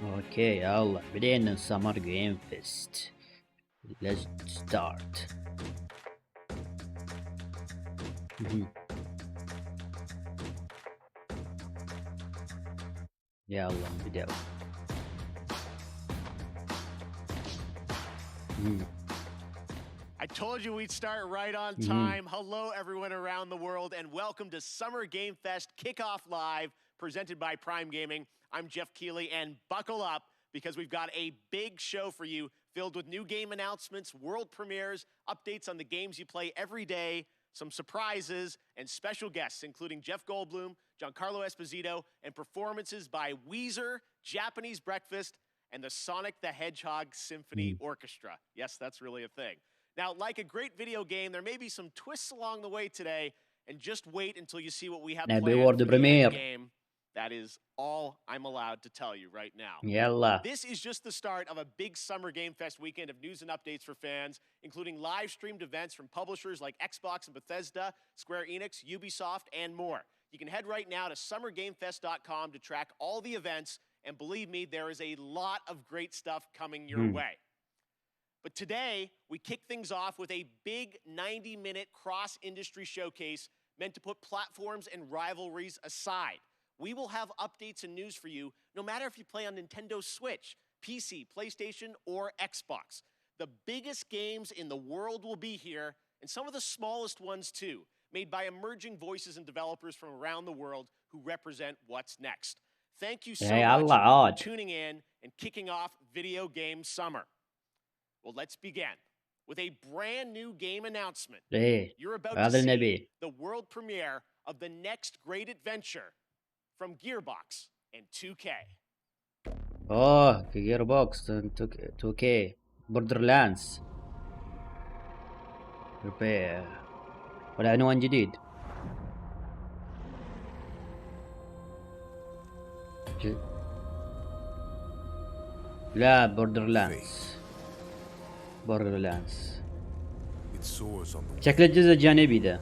اوكي يلا بدينا سمر جيم فيست. Let's start. يلا نبدأ. I told you we'd start right on time. Hello, everyone around the world, and welcome to Summer Game Fest Kickoff Live, presented by Prime Gaming. I'm Jeff Keighley, and buckle up because we've got a big show for you filled with new game announcements, world premieres, updates on the games you play every day, some surprises, and special guests, including Jeff Goldblum, Giancarlo Esposito, and performances by Weezer, Japanese Breakfast, and the Sonic the Hedgehog Symphony Orchestra. Yes, that's really a thing. Now, like a great video game, there may be some twists along the way today, and just wait until you see what we have planned for the end game. That is all I'm allowed to tell you right now. يلا. This is just the start of a big Summer Game Fest weekend of news and updates for fans, including live-streamed events from publishers like Xbox and Bethesda, Square Enix, Ubisoft, and more. You can head right now to summergamefest.com to track all the events, and believe me, there is a lot of great stuff coming your way. But today, we kick things off with a big 90-minute cross-industry showcase meant to put platforms and rivalries aside. We will have updates and news for you, no matter if you play on Nintendo Switch, PC, PlayStation, or Xbox. The biggest games in the world will be here, and some of the smallest ones too, made by emerging voices and developers from around the world who represent what's next. Thank you so much for tuning in and kicking off Video Game Summer. Well, let's begin with a brand new game announcement. You're about to see the world premiere of the next great adventure from Gearbox and 2K. Gearbox and 2K. Borderlands. ولا عنوان جديد. لا بوردرلاندز. شكله جزء جانبي ده.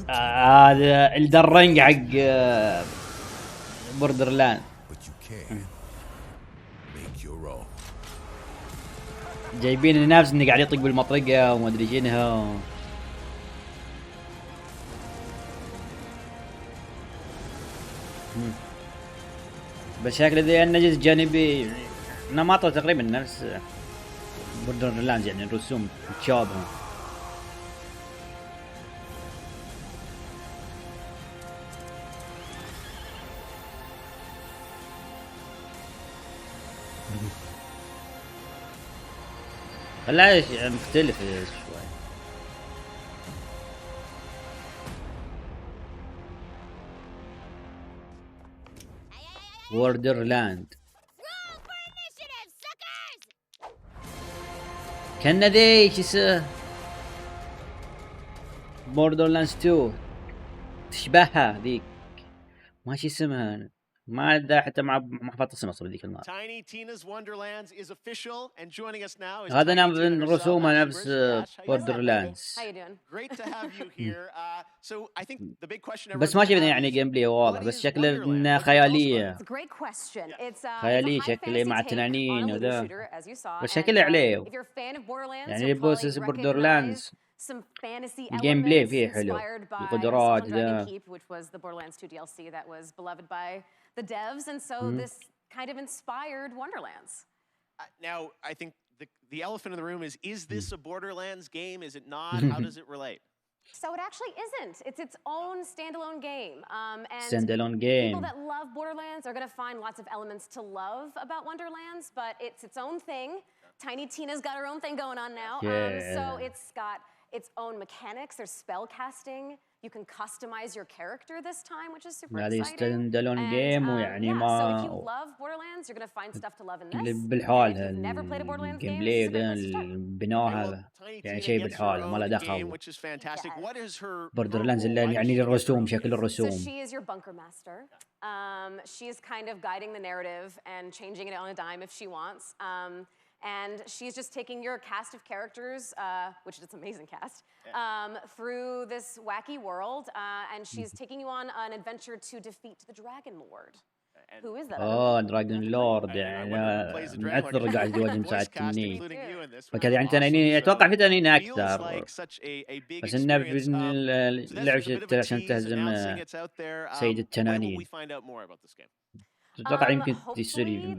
هذا الدرنج حق بوردرلاند. جايبين الناس انه قاعد يطق بالمطرقه وما ادري شنها. بس شكله ذي انه جزء جانبي نمطه تقريبا نفس بوردرلاندز، يعني الرسوم متشابهه. لا مختلف شوي. بوردرلاند كان ذي شو اسمه بوردرلاندز 2 تشبهها ذيك، ما شو اسمها، ما ادري حتى ما حفظت اسمها اصلا ذيك المره. هذا نفس رسومه نفس بوردرلاندز. بس ما شفنا يعني جيم بلاي واضح، بس شكله انه خياليه خياليه شكله مع تنانين وذا، بس شكله عليه يعني بوسس بوردرلاندز الجيم بلاي فيه حلو، القدرات ذا. The devs, and so this kind of inspired Wonderlands. Now, I think the elephant in the room is this a Borderlands game? Is it not? How does it relate? So it actually isn't. It's its own standalone game. And standalone game. People that love Borderlands are going to find lots of elements to love about Wonderlands, but it's its own thing. Tiny Tina's got her own thing going on now. So it's got its own mechanics. There's spell casting. You can customize your character this time, which is super exciting. standalone game ويعني ما. So if you love Borderlands, you're going to find stuff to love in this. بالحال الجيم بلاي ذا البناء هذا يعني شيء بالحال ما له دخل. بوردرلاندز اللي يعني الرسوم شكل الرسوم. So she is your bunker master. She is kind of guiding the narrative and changing it on a dime if she wants. and she's just taking your cast of characters, which is an amazing cast, through this wacky world, and she's taking you on an adventure to defeat the Dragon Lord. Who is that? دراجون لورد يعني معثر قاعد يواجه مساعد تنين. فكذا يعني تنانين اتوقع في تنانين اكثر بس انه اللعبة عشان تهزم سيد التنانين. اتوقع يمكن تسري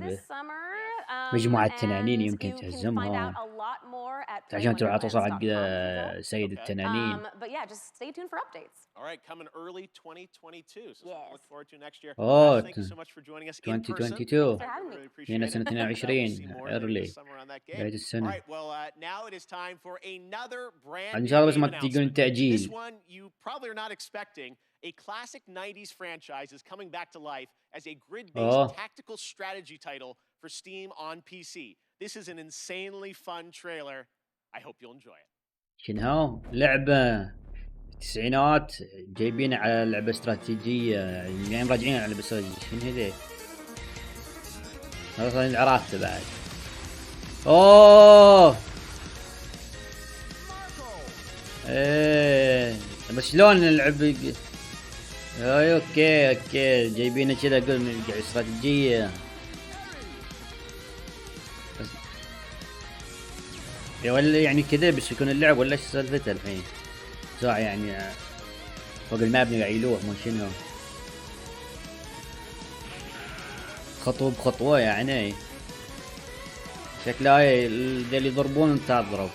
مجموعة تنانين يمكن تهزمهم عشان تروح توصل حق سيد التنانين. But yeah, just stay tuned for updates. All right, coming early 2022. So Yes. look forward to next year. Oh, Thank you so much for joining us in person. 2022. Really appreciate هنا it. سنة 22 early بداية All السنة. right, well, now it is time for another brand إن new شاء الله بس game ما تقولون announcement. This تأجيل. one you probably are not expecting. A classic 90s franchise is coming back to life as a grid-based tactical strategy title for Steam on PC. This is an insanely fun trailer. I hope you'll enjoy it. شنو لعبة التسعينات جايبين على لعبة استراتيجية يعني راجعين على لعبة استراتيجية. شنو هذي؟ هذا صار العراق بعد. اوه ايه بس شلون نلعب؟ اوكي جايبينه كذا قول استراتيجية بس ولا يعني كذا بس يكون اللعب ولا ايش سالفته الحين؟ ساعة يعني فوق المبنى يعيلوه مو شنو خطوة بخطوة يعني شكلها اللي يضربون انت تضرب.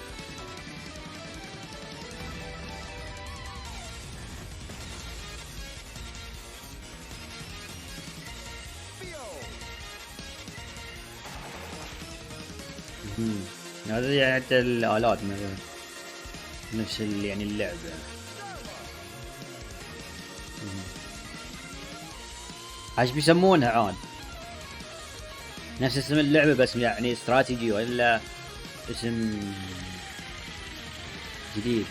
هذا يعني حتى الآلات مثلا نفس يعني اللعبة. ايش بيسمونها عاد؟ نفس اسم اللعبة بس يعني استراتيجي ولا اسم جديد؟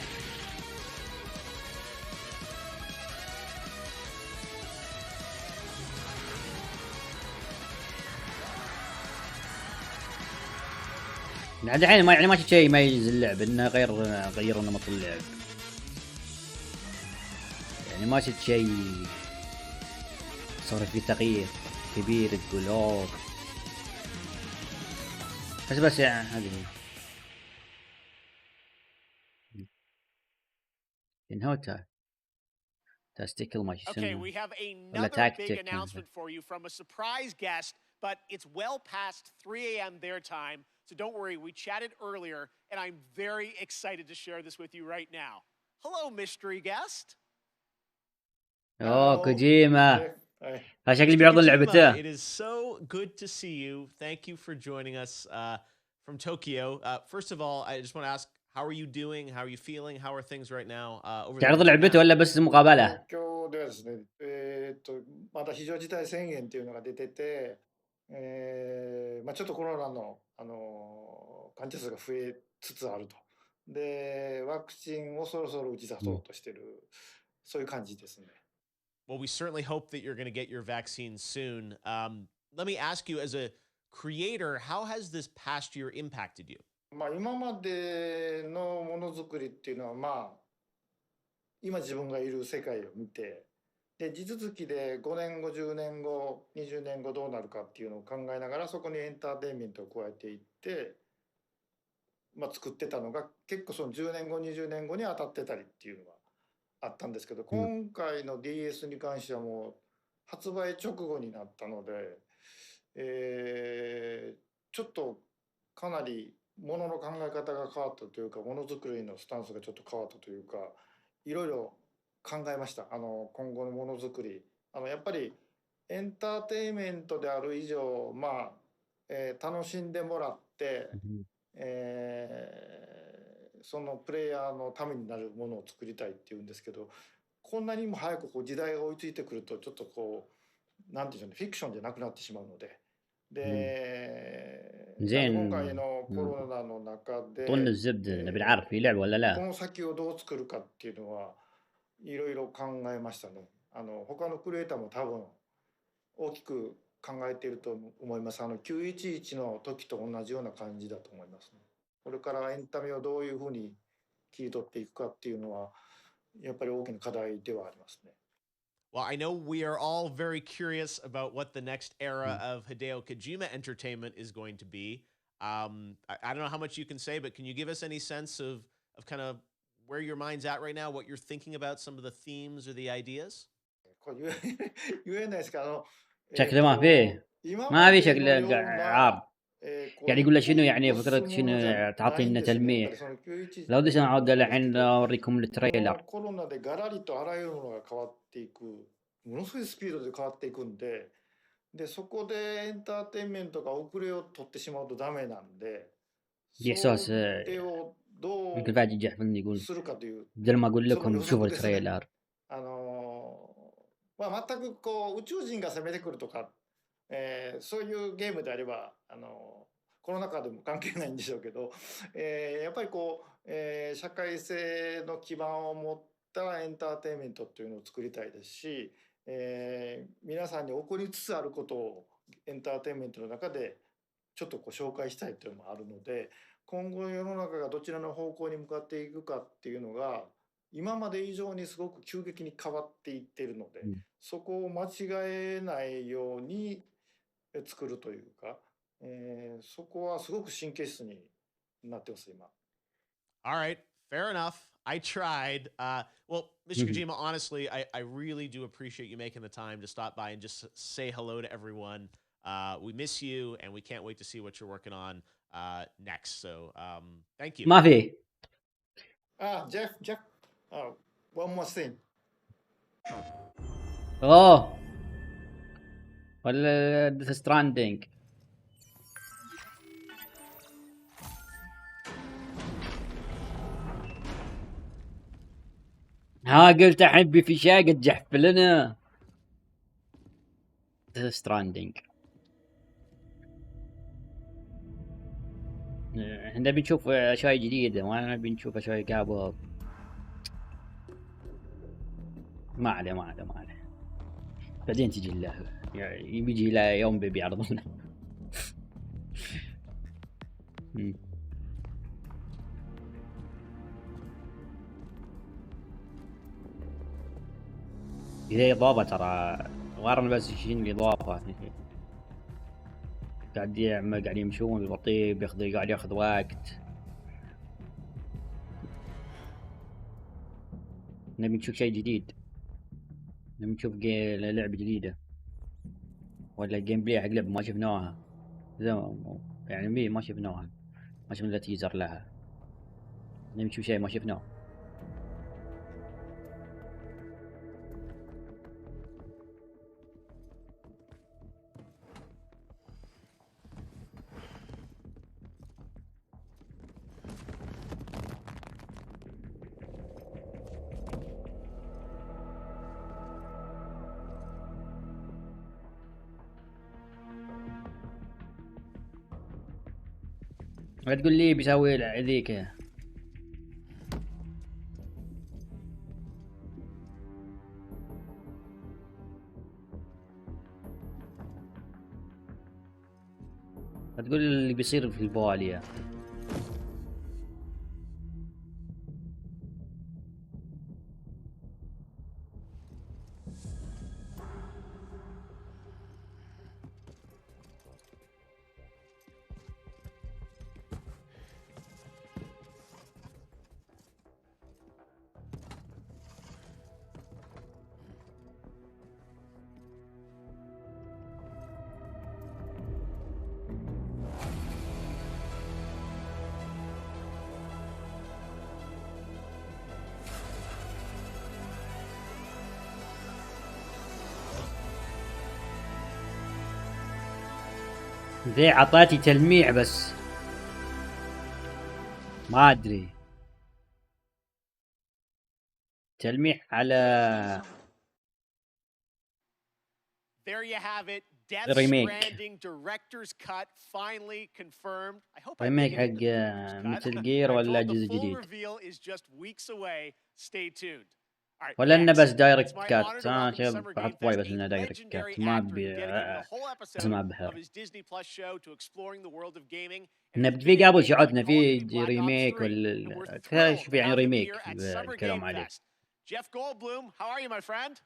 لحد الحين ما يعني ما شفت شيء يميز اللعب انه غيروا نمط اللعب يعني ما شفت شيء صار فيه تغيير كبير تقول اوه بس يعني هذه انهوتا تاستيكل ما شو Okay, we have another big announcement for you from a surprise guest, but it's well past 3 a.m. their time. So don't worry, we chatted earlier, and I'm very excited to share this with you right now. Hello, mystery guest. كوجيما شكلي بيعرضون لعبته. It is so good to see you. Thank you for joining us from Tokyo. First of all, I just want to ask, how are you doing? How are you feeling? How are things right now? تعرض لعبته ولا بس مقابلة؟ 東京ではですね、まだ非常事態宣言っていうのが出てて、ちょっとコロナの患者数が増えつつあると。で、ワクチンをそろそろ打ち出そうとしてる、そういう感じですね。Well, we certainly hope that you're going to get your vaccine soon. Let me ask you, as a creator, how has this past year impacted you? 今までのものづくりっていうのは、今自分がいる世界を見て、で地続きで5年後10年後20年後どうなるかっていうのを考えながらそこにエンターテインメントを加えていって、作ってたのが結構その10年後20年後に当たってたりっていうのがあったんですけど、今回の DS に関してはもう発売直後になったので、ちょっとかなりものの考え方が変わったというか、ものづくりのスタンスがちょっと変わったというか、いろいろ考えました。今後のものづくり、やっぱりエンターテインメントである以上、楽しんでもらって、そのプレイヤーのためになるものを作りたいっていうんですけど、こんなにも早く時代が追いついてくるとちょっとなんていうんでしょうね、フィクションじゃなくなってしまうので。で、今回のコロナの中で、طن الزبدة نبي نعرف في لعبة ولا لا؟ この先をどう作るかっていうのはいろいろ考えましたね。他のクリエイターも多分大きく考えていると思います。911の時と同じような感じだと思いますね。これからエンタメをどういうふうに切り取っていくかっていうのはやっぱり大きな課題ではありますね。Well, I know we are all very curious about what the next era of Hideo Kojima entertainment is going to be. I don't know how much you can say, but can you give us any sense of kind of where your mind's at right now, what you're thinking about, some of the themes or the ideas? これ言えないですけどشكله ما فيه 今 ما ま في での شكله ような عرض こう يعني 一 يقول له شنو 歩一 يعني 歩 فكرة 進むものじゃ شنو ない تعطينا んですよね。やっぱり تلميح その911 لو の دشنا ことも عاد そうで قال すけ الحين ど اوريكم この التريلر コロナでガラリとあらゆるものが変わっていくものすごいスピードで変わっていくんで、そこでエンターテインメントが遅れを取ってしまうとダメなんで、 دي そ احساس れを يمكن ど فهد يجحفلني う يقول するかという بدل ما اقول その لكم 予 شوفوا 測ですね。 التريلر まあ、全くこう宇宙人が攻めてくるとか、そういうゲームであればこの中でも関係ないんでしょうけど、やっぱりこう、社会性の基盤を持ったエンターテインメントっていうのを作りたいですし、皆さんに起こりつつあることをエンターテインメントの中でちょっとこう紹介したいというのもあるので、今後世の中がどちらの方向に向かっていくかっていうのが今まで以上にすごく急激に変わっていっているので、そこを間違えないように作るというか、そこはすごく神経質になってます今。 All right, fair enough. I tried. Well, Mr. Kojima, honestly, I really do appreciate you making the time to stop by and just say hello to everyone. We miss you, and we can't wait to see what you're working on next. So, thank you. ما في Jeff, one more thing. اوه ولا ديث ستراندينج ها قلت احبي في شاقة تجحف لنا ديث ستراندينج. احنا بنشوف اشياء جديدة ما بنشوف اشياء قابل. ما عليه بعدين تجي له يعني بيجي له يوم بيعرضونه. إذا إضافة ترى غير بس شيء الإضافة قاعد يمشون بطيء قاعد ياخذ وقت. نبي نشوف شيء جديد، نبي نشوف لعبة جديدة ولا جيم بلاي حق لعبة ما شفناها يعني ما شفناها، ما شفنا الا تيزر لها. نبي نشوف شيء ما شفناه. ما تقول لي بيسوي ذيك ما تقول اللي بيصير في البوالية. ذي عطاتي تلميع بس ما ادري تلميح على There you have it. Death ريميك. Stranding director's cut finally confirmed. I hope I ريميك made it in the حق director's cut. مثل جير I'm ولا told the جزء full جديد. reveal is just weeks away. Stay tuned. All right, ولا انه بس next, it's دايركت my honor كات. to welcome to شوف Summer Game بحط Fest وايد بس a انه دايركت legendary كات ما actor who ابي dedicated a whole episode اسمع of بحر. his Disney Plus show to exploring the world of gaming and انه his في video قبل games شعرنا like Call of Duty في Black Ops ريميك 3, and we're ولا thrilled شوف to يعني have him ريميك here at Summer الكلام Game عليه. Fest. Jeff Goldblum, how are you, my friend?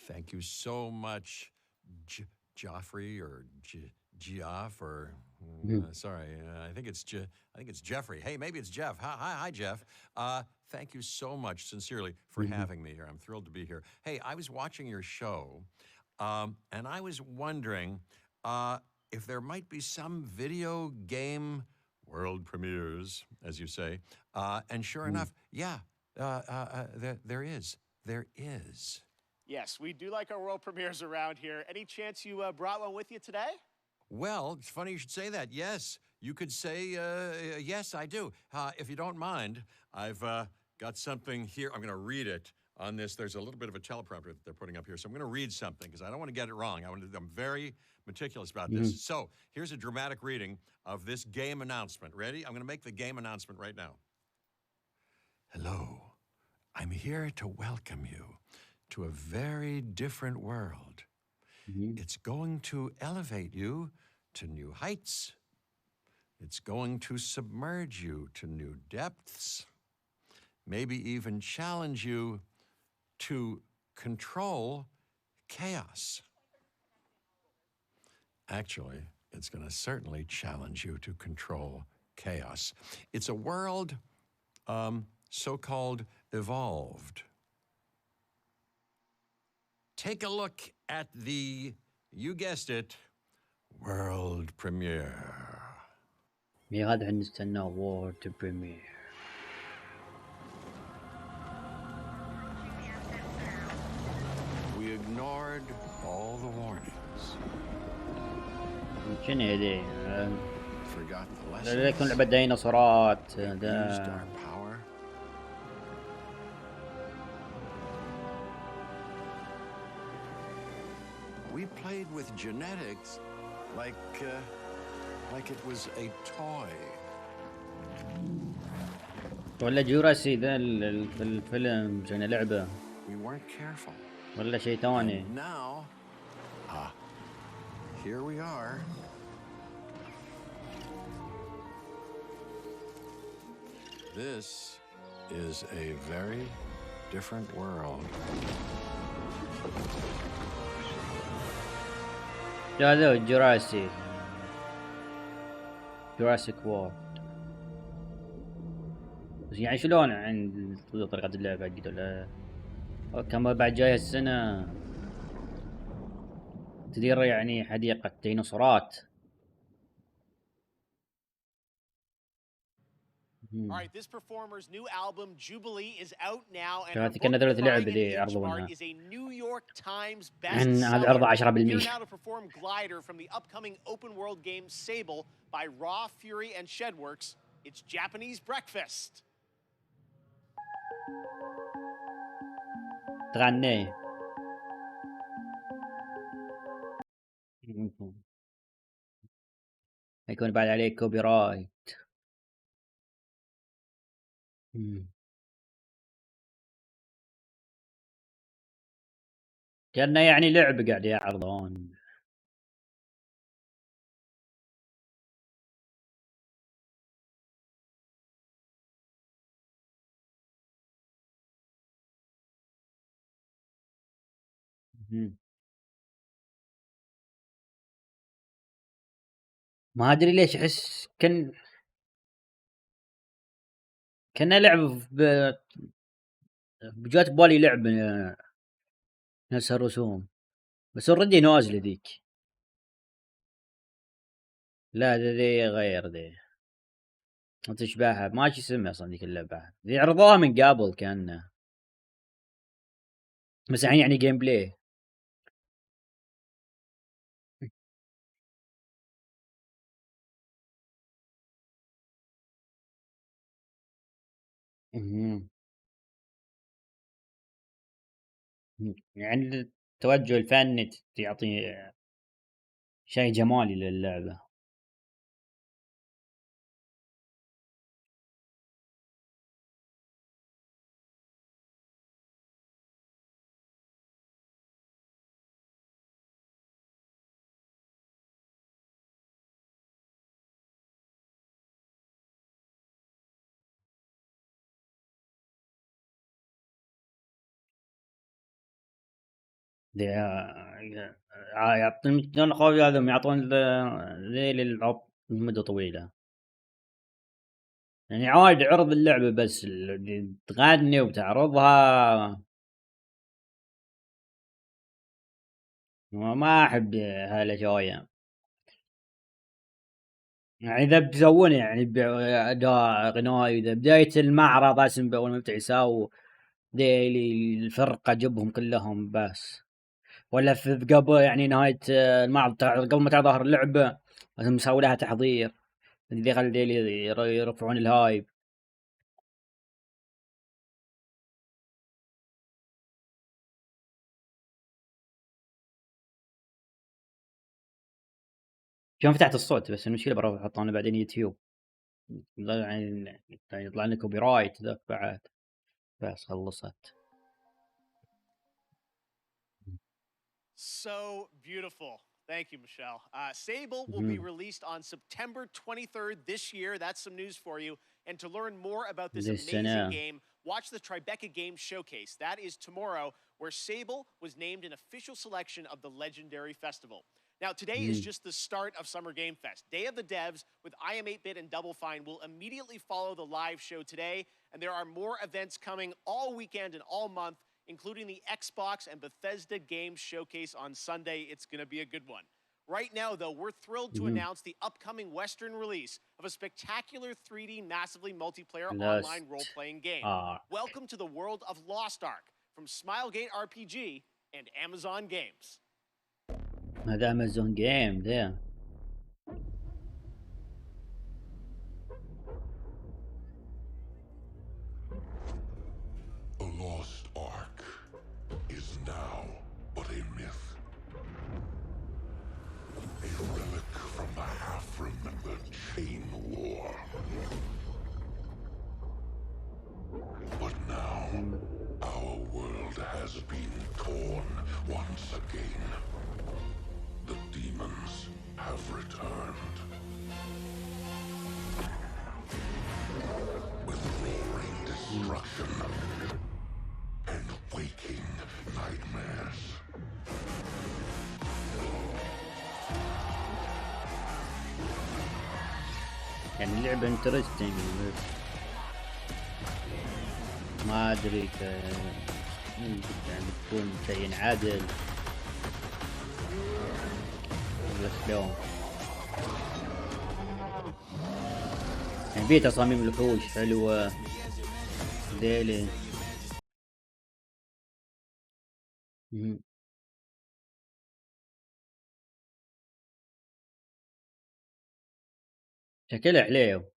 Thank you so much, Joffrey or Geoff or sorry, I think it's Jeffrey. Hey, maybe it's Jeff. Hi, Jeff. Thank you so much, sincerely, for having me here. I'm thrilled to be here. Hey, I was watching your show, and I was wondering if there might be some video game world premieres, as you say. And sure enough, yeah, there is. There is. Yes, we do like our world premieres around here. Any chance you brought one with you today? Well, it's funny you should say that. Yes, you could say, yes, I do. If you don't mind, I've got something here. I'm going to read it on this. There's a little bit of a teleprompter that they're putting up here. So I'm going to read something because I don't want to get it wrong. I'm very meticulous about this. So here's a dramatic reading of this game announcement. Ready? I'm going to make the game announcement right now. Hello. I'm here to welcome you to a very different world. It's going to elevate you to new heights. It's going to submerge you to new depths. Maybe even challenge you to control chaos. Actually, it's going to certainly challenge you to control chaos. It's a world so-called evolved. Take a look at the, you guessed it, world premiere. هذا احنا نستناه وورد بريمير. We ignored all the warnings. شنو هذي؟ Forgotten the lessons. لا يكون لعبة ديناصورات. Used our power. We played with genetics like it was a toy. ولا جوراسي ذا الفيلم كان لعبة. We weren't careful. ولا شيء ثاني. And now, here we are. This is a very different world. هذا جوراسي. جوراسيك وورد. بس يعني شلون عند طريقة اللعبة قد ولا كم بعد جاي السنة تدير يعني حديقة ديناصورات. All right, this performer's new album Jubilee is out now, and كانت her كنا book, ذولة اللعبة Crying ذي in H يعرضونها. Mart, is a New York Times عن هذا عرض bestseller. 10%. Here now to perform Glider from the upcoming open-world game Sable by Raw, Fury, and Shedworks. It's Japanese Breakfast. تغني. يكون بعد عليه كوبي رايت. كأنه يعني لعب قاعد يعرضون. ما ادري ليش احس كنا لعب بجات ببالي لعب نفس الرسوم بس اوريدي نازله ذيك. لا ذي غير ذي ما تشبهها ما شي اسمها اصلا ذيك اللعبه ذي عرضوها من قبل كانه بس الحين يعني جيم بلاي. يعني التوجه الفني تعطي شيء جمالي للعبة. يعطون اخوي هذا يعطون ذيل العرض لمده طويله، يعني عادي عرض اللعبه بس تغني وتعرضها. ما احب هالاشياء، يعني اذا بيسوون يعني اداء غنائي، اذا بدايه المعرض اسم اول ما يبدا يساووا ديلي الفرقه جبهم كلهم بس، ولا في قبل يعني نهايه المعرض قبل ما تظهر اللعبه لازم يسوي لها تحضير اللي يخلي ديلي يرفعون الهايب. شلون فتحت الصوت بس المشكله بروح احطه انا بعدين يوتيوب يعني يطلع لنا كوبي رايت ذا بعد. بس خلصت. So beautiful. Thank you, Michelle. Sable will be released on September 23rd this year. That's some news for you. And to learn more about this amazing game, watch the Tribeca Games Showcase. That is tomorrow, where Sable was named an official selection of the legendary festival. Now, today is just the start of Summer Game Fest. Day of the Devs with IM8-Bit and Double Fine will immediately follow the live show today. And there are more events coming all weekend and all month, including the Xbox and Bethesda Games Showcase on Sunday. It's going to be a good one. Right now, though, we're thrilled to announce the upcoming Western release of a spectacular 3D massively multiplayer online role-playing game. Welcome to the world of Lost Ark from Smilegate RPG and Amazon Games. هذا Amazon Game ده. The Lost Ark is now but a myth. A relic from the half-remembered Chain War. But now, our world has been torn once again. The demons have returned. With roaring destruction and waking nightmares. يعني اللعبة انترستنج ما ادري يعني بتكون شيء عادل ولا شلون. يعني في تصاميم الوحوش حلوة ديلي. شكلها حليو.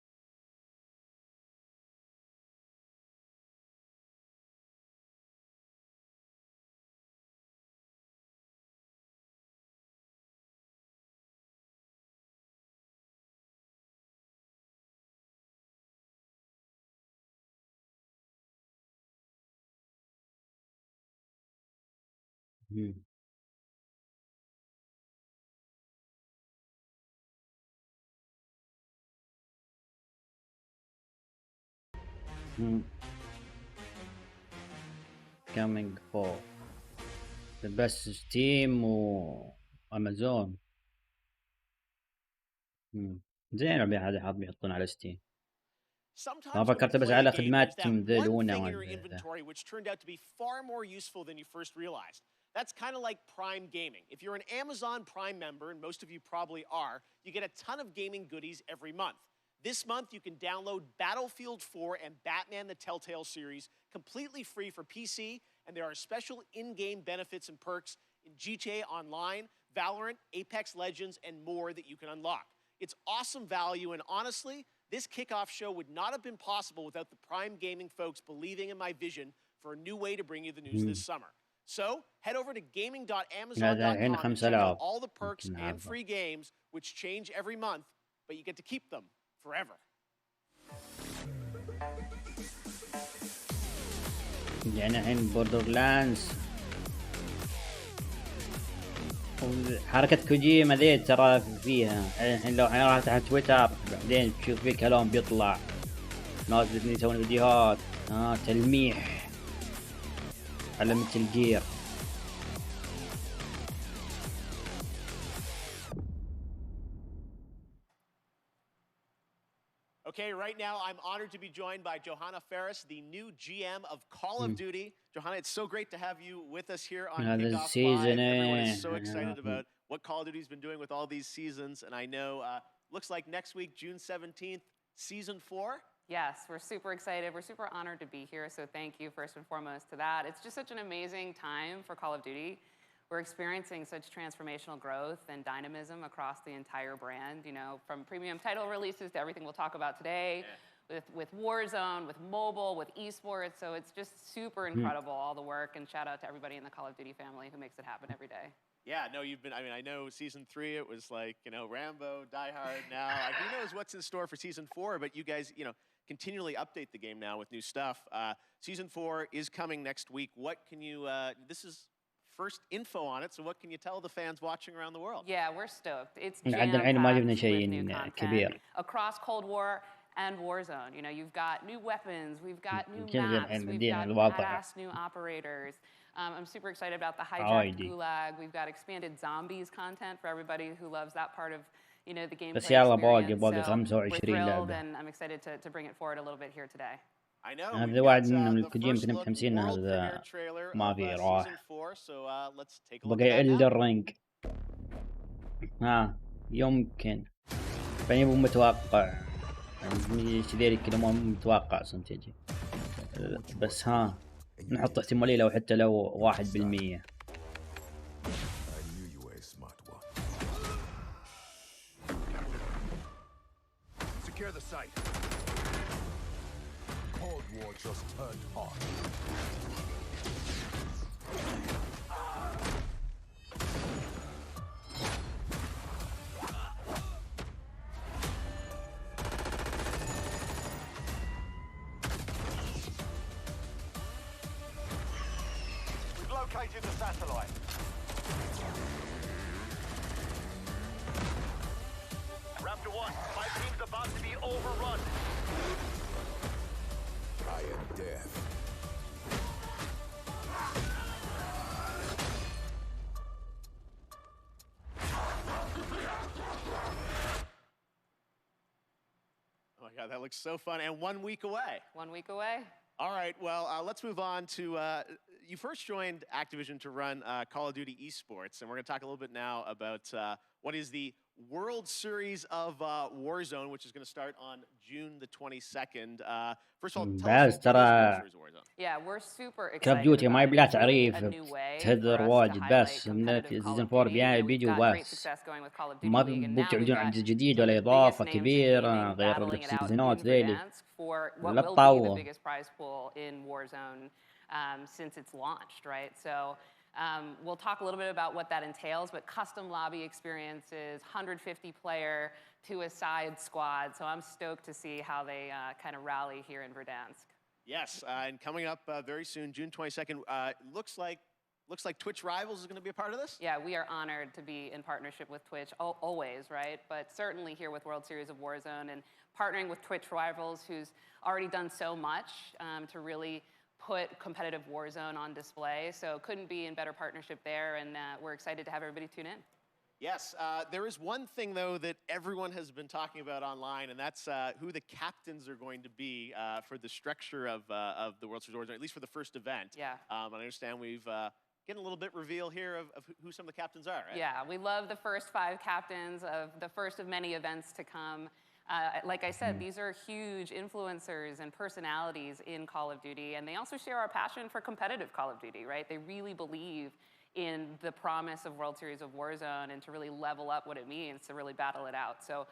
coming for بس ستيم وامازون. زين هذا حاط بيحطون على ستيم. ما فكرت بس على خدماتهم ذلونا which turned out to be far more useful than you first realized. That's kind of like Prime Gaming. If you're an Amazon Prime member, and most of you probably are, you get a ton of gaming goodies every month. This month, you can download Battlefield 4 and Batman the Telltale series completely free for PC, and there are special in-game benefits and perks in GTA Online, Valorant, Apex Legends, and more that you can unlock. It's awesome value, and honestly, this kickoff show would not have been possible without the Prime Gaming folks believing in my vision for a new way to bring you the news this summer. So, head over to gaming.amazon.com and check out all the perks and free games, which change every month, but you get to keep them forever. يعني الحين بوردرلاندز حركة كوجيما ذي ترى فيها الحين لو رحت على تويتر بعدين تشوف فيه كلام بيطلع ناس يسوون فيديوهات تلميح على مثل جير Okay, right now I'm honored to be joined by Johanna Ferris, the new GM of Call of Duty. Johanna, it's so great to have you with us here on هذا Kickoff السيزون Live. Everyone is so excited about what Call of Duty's been doing with all these seasons, and I know looks like next week, June 17th, Season 4. Yes, we're super excited. We're super honored to be here, so thank you first and foremost to that. It's just such an amazing time for Call of Duty. We're experiencing such transformational growth and dynamism across the entire brand, you know, from premium title releases to everything we'll talk about today, with Warzone, with mobile, with esports. So it's just super incredible, all the work, and shout out to everybody in the Call of Duty family who makes it happen every day. Yeah, no, I mean, I know Season 3, it was like, you know, Rambo, Die Hard now. Who knows what's in store for Season 4, but you guys, you know, continually update the game now with new stuff. Season 4 is coming next week. What can you, this is first info on it, so what can you tell the fans watching around the world? Yeah, we're stoked. It's عندنا الحين ما جبنا jam-packed with شيء new content كبير. across Cold War and Warzone. You know, you've got new weapons, we've got new كذا maps, الحين we've مدينا got الواقع. badass new operators. I'm super excited about the hijacked عوايدي. gulag. We've got expanded zombies content for everybody who loves that part of, you know, the gameplay بس يلا experience. باقي So 25 we're thrilled, لعبة. and I'm excited to bring it forward a little bit here today. I know. هذا We've واحد got, من the الكوجيم first كنا look متحمسين world هذا premiere trailer ما of, في Season راح. 4, so let's take a look at بقي that now. إلدر رينج. يمكن يعني مو متوقع يعني كذا كذا مو متوقع أصلا تجي بس نحط احتمالية لو 1%. I knew you were a smart one. Secure the site. Cold War just turned hot. We've located the satellite. Raptor 1, my team's about to be overrun. I am death. Oh my God, that looks so fun, and 1 week away. 1 week away. All right, well, let's move on to, you first joined Activision to run Call of Duty esports, and we're going to talk a little bit now about what is the World Series of Warzone, which is going to start on June the 22nd. First of all, tell us بس what is World ترى Series of Warzone? Yeah, we're super excited. كاب ديوتي ما about it. يبي لها It's really تعريف a new way تهدر for us to واجد highlight بس من competitive Call سيزون of 4 Duty. You know, we've بيجي got great وبس success going with Call of Duty ما League, and now we've بيبتعدون عن got جديد two ولا of the biggest إضافة names in كبيرة gaming غير battling it out in السيزونات ذيلي Verdansk for what لا will be the تطور. biggest prize pool in Warzone since it's launched, right? So we'll talk a little bit about what that entails, but custom lobby experiences, 150-player to a side squad. So I'm stoked to see how they kind of rally here in Verdansk. Yes, and coming up very soon, June 22nd, looks like Twitch Rivals is going to be a part of this? Yeah, we are honored to be in partnership with Twitch, always, right? But certainly here with World Series of Warzone and partnering with Twitch Rivals, who's already done so much to really put competitive Warzone on display. So couldn't be in better partnership there, and we're excited to have everybody tune in. Yes, there is one thing, though, that everyone has been talking about online, and that's who the captains are going to be for the structure of the World Series of Warzone, at least for the first event. Yeah. I understand we've getting a little bit reveal here of who some of the captains are, right? Yeah, we love the first 5 captains of the first of many events to come. Like I said, these are huge influencers and personalities in Call of Duty, and they also share our passion for competitive Call of Duty, right? They really believe in the promise of World Series of Warzone and to really level up what it means to really battle it out. So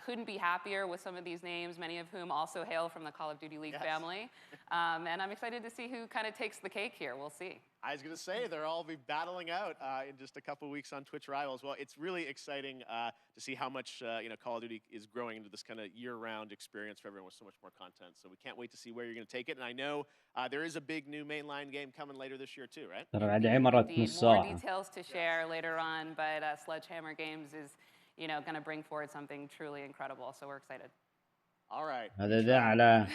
couldn't be happier with some of these names, many of whom also hail from the Call of Duty League family. And I'm excited to see who kind of takes the cake here. We'll see. I was going to say, they'll all be battling out in just a couple weeks on Twitch Rivals. Well, it's really exciting to see how much Call of Duty is growing into this kind of year-round experience for everyone with so much more content. So we can't wait to see where you're going to take it. And I know there is a big new mainline game coming later this year too, right? مرة نص More ساعة. details to share later on, but Sledgehammer Games is going to bring forward something truly incredible. So we're excited. All right. هذا ذا على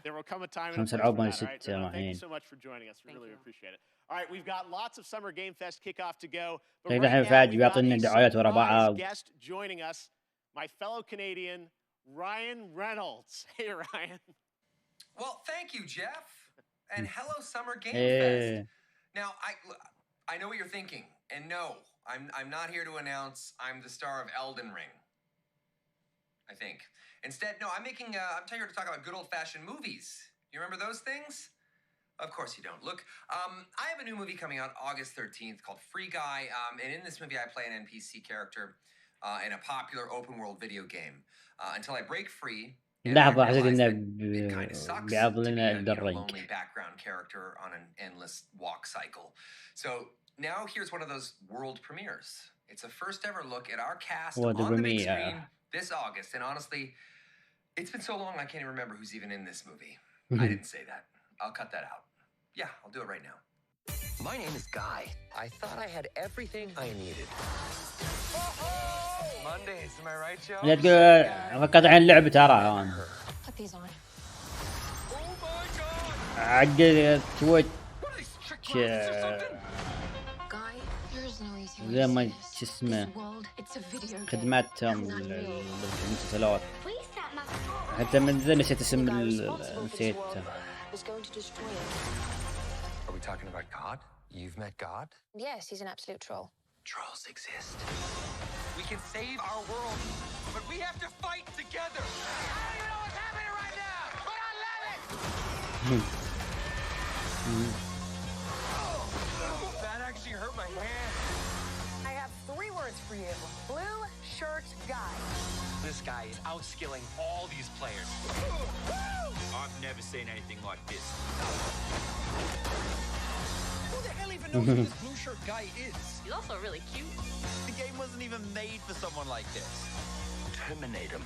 There will come a time and a 5 place for ألعاب that, من all right? 6 Thank you معين. so much for joining us. We Thank really you. appreciate it. All right, we've got lots of Summer Game Fest kickoff to go. But طيب right الحين now, فهد we've got بيعطينا a دعايات ورا surprise بعض. guest joining us, my fellow Canadian, Ryan Reynolds. Hey, Ryan. Well, thank you, Jeff. And hello, Summer Game ايه Fest. Now, I know what you're thinking. And no, I'm not here to announce I'm the star of Elden Ring. I think. Instead, no, I'm here to talk about good old-fashioned movies. You remember those things? Of course you don't. Look, I have a new movie coming out August 13th called Free Guy. And in this movie, I play an NPC character in a popular open-world video game. Until I break free, and I لحظة حسيت realize انه that it kind of sucks بيعض to be لنا a الدرج. lonely background character on an endless walk cycle. So now here's one of those world premieres. It's a first ever look at our cast on the big screen this August. And honestly, it's been so long I can't even remember who's even in this movie. I didn't say that. I'll cut that out. Yeah, I'll do it right now. My name is Guy. I thought I had everything I needed. Mondays, am I right, Joe? لا تقول فكرت عن اللعبة ترى انا. Put these on. عقد تويتش زي ما شو اسمه خدماتهم المسلسلات حتى من ذا نسيت اسم نسيت. Are we talking about God? You've met God? Yes, he's an absolute troll. Trolls exist. We can save our world, but we have to fight together. I don't even know what's happening right now, but I love it! That actually hurt my hand. I have 3 words for you. Blue shirt guy. This guy is outskilling all these players. I've never seen anything like this. Who the hell even knows who this blue shirt guy is? He's also really cute. The game wasn't even made for someone like this. Terminate him.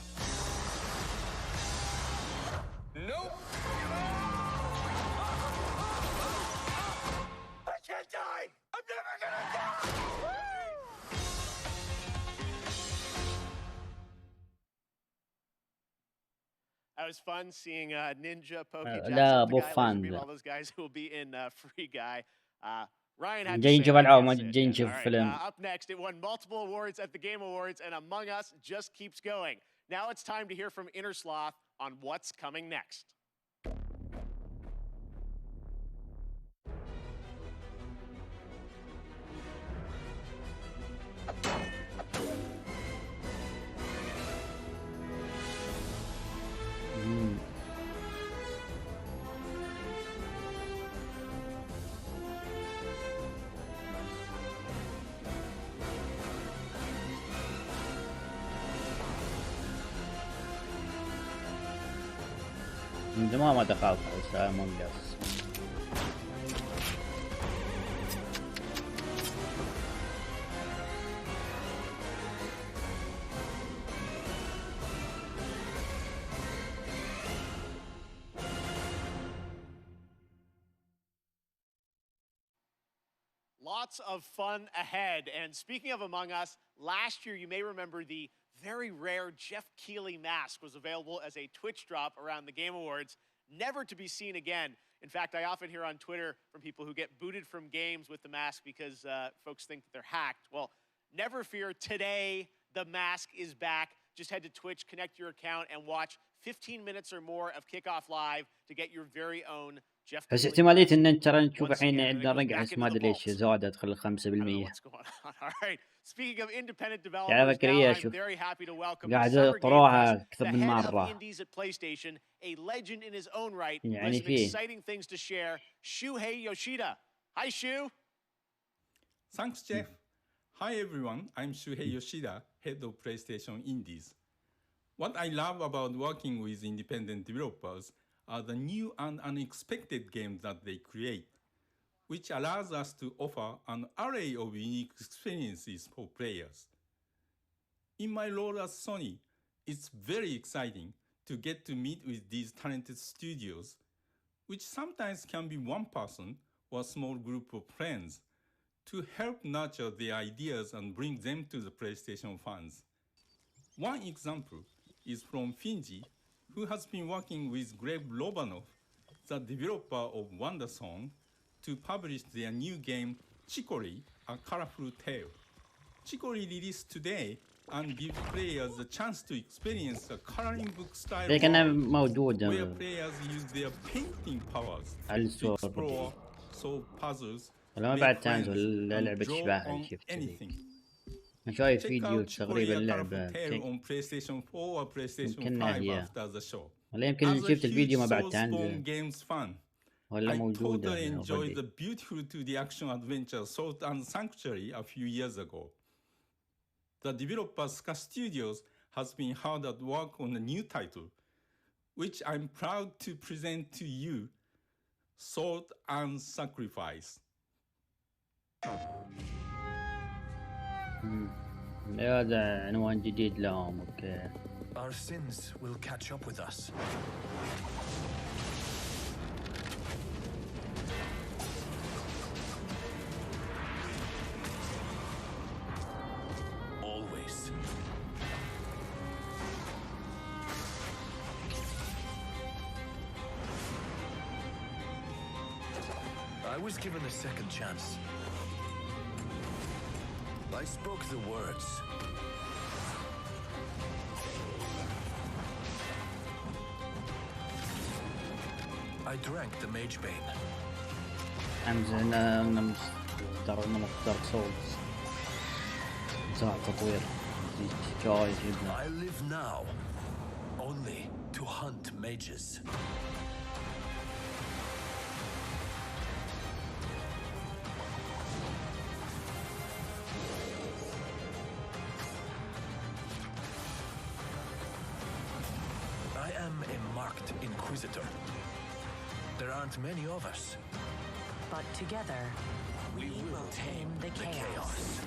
Nope. I can't die! I'm never gonna die! That was fun seeing Ninja, Poke, لا Jackson, مو the guy, فان Laser Beam, ذا. all those guys who will be in Free Guy. Ryan had to جاي say نشوف it, العاب ما that's it. جاي Yeah. نشوف All right, فيلم. up next, it won multiple awards at the Game Awards, and Among Us just keeps going. Now it's time to hear from Inner Sloth on what's coming next. من زمان ما دخلت على امونج اس. Lots of fun ahead. And speaking of Among Us, last year you may remember the very rare Jeff Keighley mask was available as a Twitch drop around the Game Awards, never to be seen again. In fact, I often hear on Twitter from people who get booted from games with the mask because folks think that they're hacked. Well, never fear, today the mask is back. Just head to Twitch, connect your account, and watch 15 minutes or more of Kickoff Live to get your very own Jeff بس Keighley احتمالية mask. ان ترى نشوف Once الحين again, and it عندنا goes رقع back بس into ما the ادري ليش vault. زادت خل I don't know 5%. what's going on. All right. Speaking of independent يعني developers, now بكرية I'm شوف very happy to welcome قاعد the Summer Game اقراها Fest, اكثر the من head of مرة. indies at PlayStation, a legend in his own right, who يعني has some فيه. exciting things to share. Shuhei Yoshida. Hi, Shu. Thanks, Jeff. Hi, everyone. I'm Shuhei Yoshida, head of PlayStation Indies. What I love about working with independent developers are the new and unexpected games that they create, which allows us to offer an array of unique experiences for players. In my role at Sony, it's very exciting to get to meet with these talented studios, which sometimes can be one person or a small group of friends, to help nurture their ideas and bring them to the PlayStation fans. One example is from Finji, who has been working with Greg Lobanov, the developer of WonderSong, to publish their new game, Chicory, A Colorful Tale. Chicory released today and give players the chance to experience a coloring book style زي كأنها world موجودة where players use their painting powers على to الصور. explore, solve puzzles, ولا ما make بعد friends, تنزل and لعبة draw تشبهها اللي on شفت ذي. anything. أنا شايف Check فيديو out تقريبا Korea لعبة Colorful Tale on PlayStation 4 or PlayStation يمكنها 5 هي. after the show. ولا يمكن As a شفت الفيديو ما huge بعد Soulsborne تنزل games fan, ولا I موجودة totally enjoyed the already. beautiful 2D action adventure Salt and Sanctuary a few years ago. The developer Ska Studios has been hard at work on a new title, which I'm proud to present to you, Salt and Sacrifice. هذا عنوان جديد لهم. اوكي. Our sins will catch up with us. Always. I was given a second chance. I spoke the words. I drank the Mage Bane. أنا مختار سولز. ساعة تطوير. جاي جدا. I live now only to hunt mages. I am a marked inquisitor. There aren't many of us. But together, we will tame the chaos.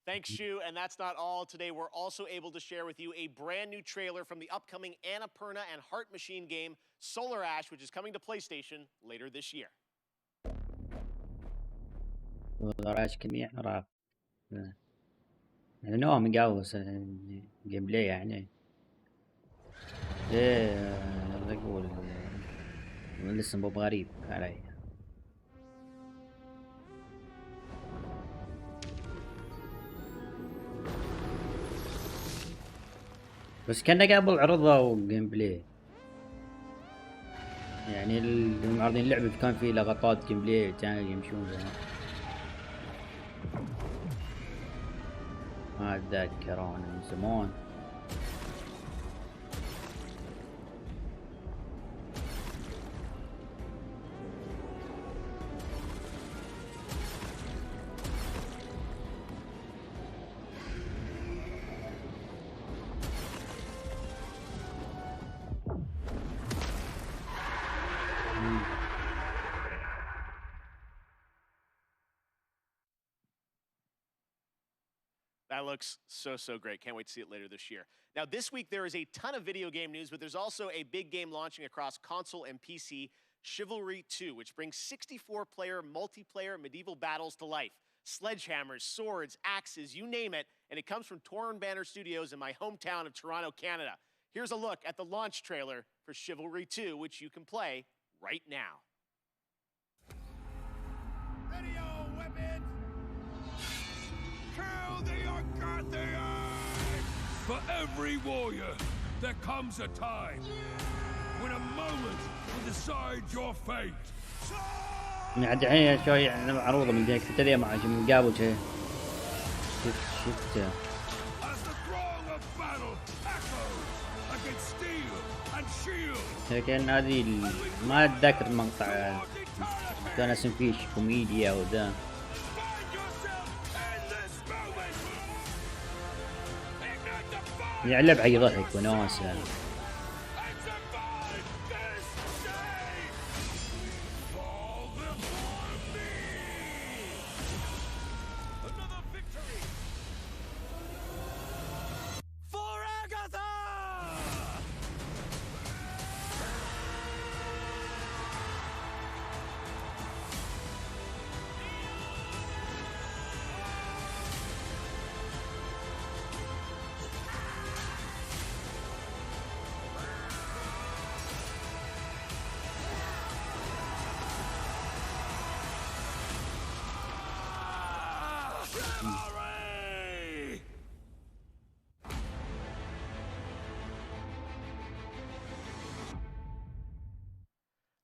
Thanks, Shu. And that's not all. Today, we're also able to share with you a brand new trailer from the upcoming Annapurna and Heart Machine game, Solar Ash, which is coming to PlayStation later this year. راش كمية عراق يعني نوع مقاوس جيم بلاي يعني ليه اقول لسه مو غريب علي بس كنا قبل عرضوا جيم بلاي يعني المعرضين اللعبة كان في لقطات جيم بلاي كانوا يمشون زي ما اتذكر انا من زمان That looks so great. Can't wait to see it later this year. Now, this week there is a ton of video game news, but there's also a big game launching across console and PC, Chivalry 2, which brings 64-player multiplayer medieval battles to life. Sledgehammers, swords, axes, you name it, and it comes from Torn Banner Studios in my hometown of Toronto, Canada. Here's a look at the launch trailer for Chivalry 2, which you can play right now. Ready your weapons! Kill the Arcarthians! For every warrior, there comes a time when a moment will decide your fate. يعني الحين شوي يعني معروضة من ذيك تدري مع من قبل شيء شفته لكن هذه ما اتذكر المقطع كان اسم فيش كوميديا وذا يعلب حي ضحك وناسه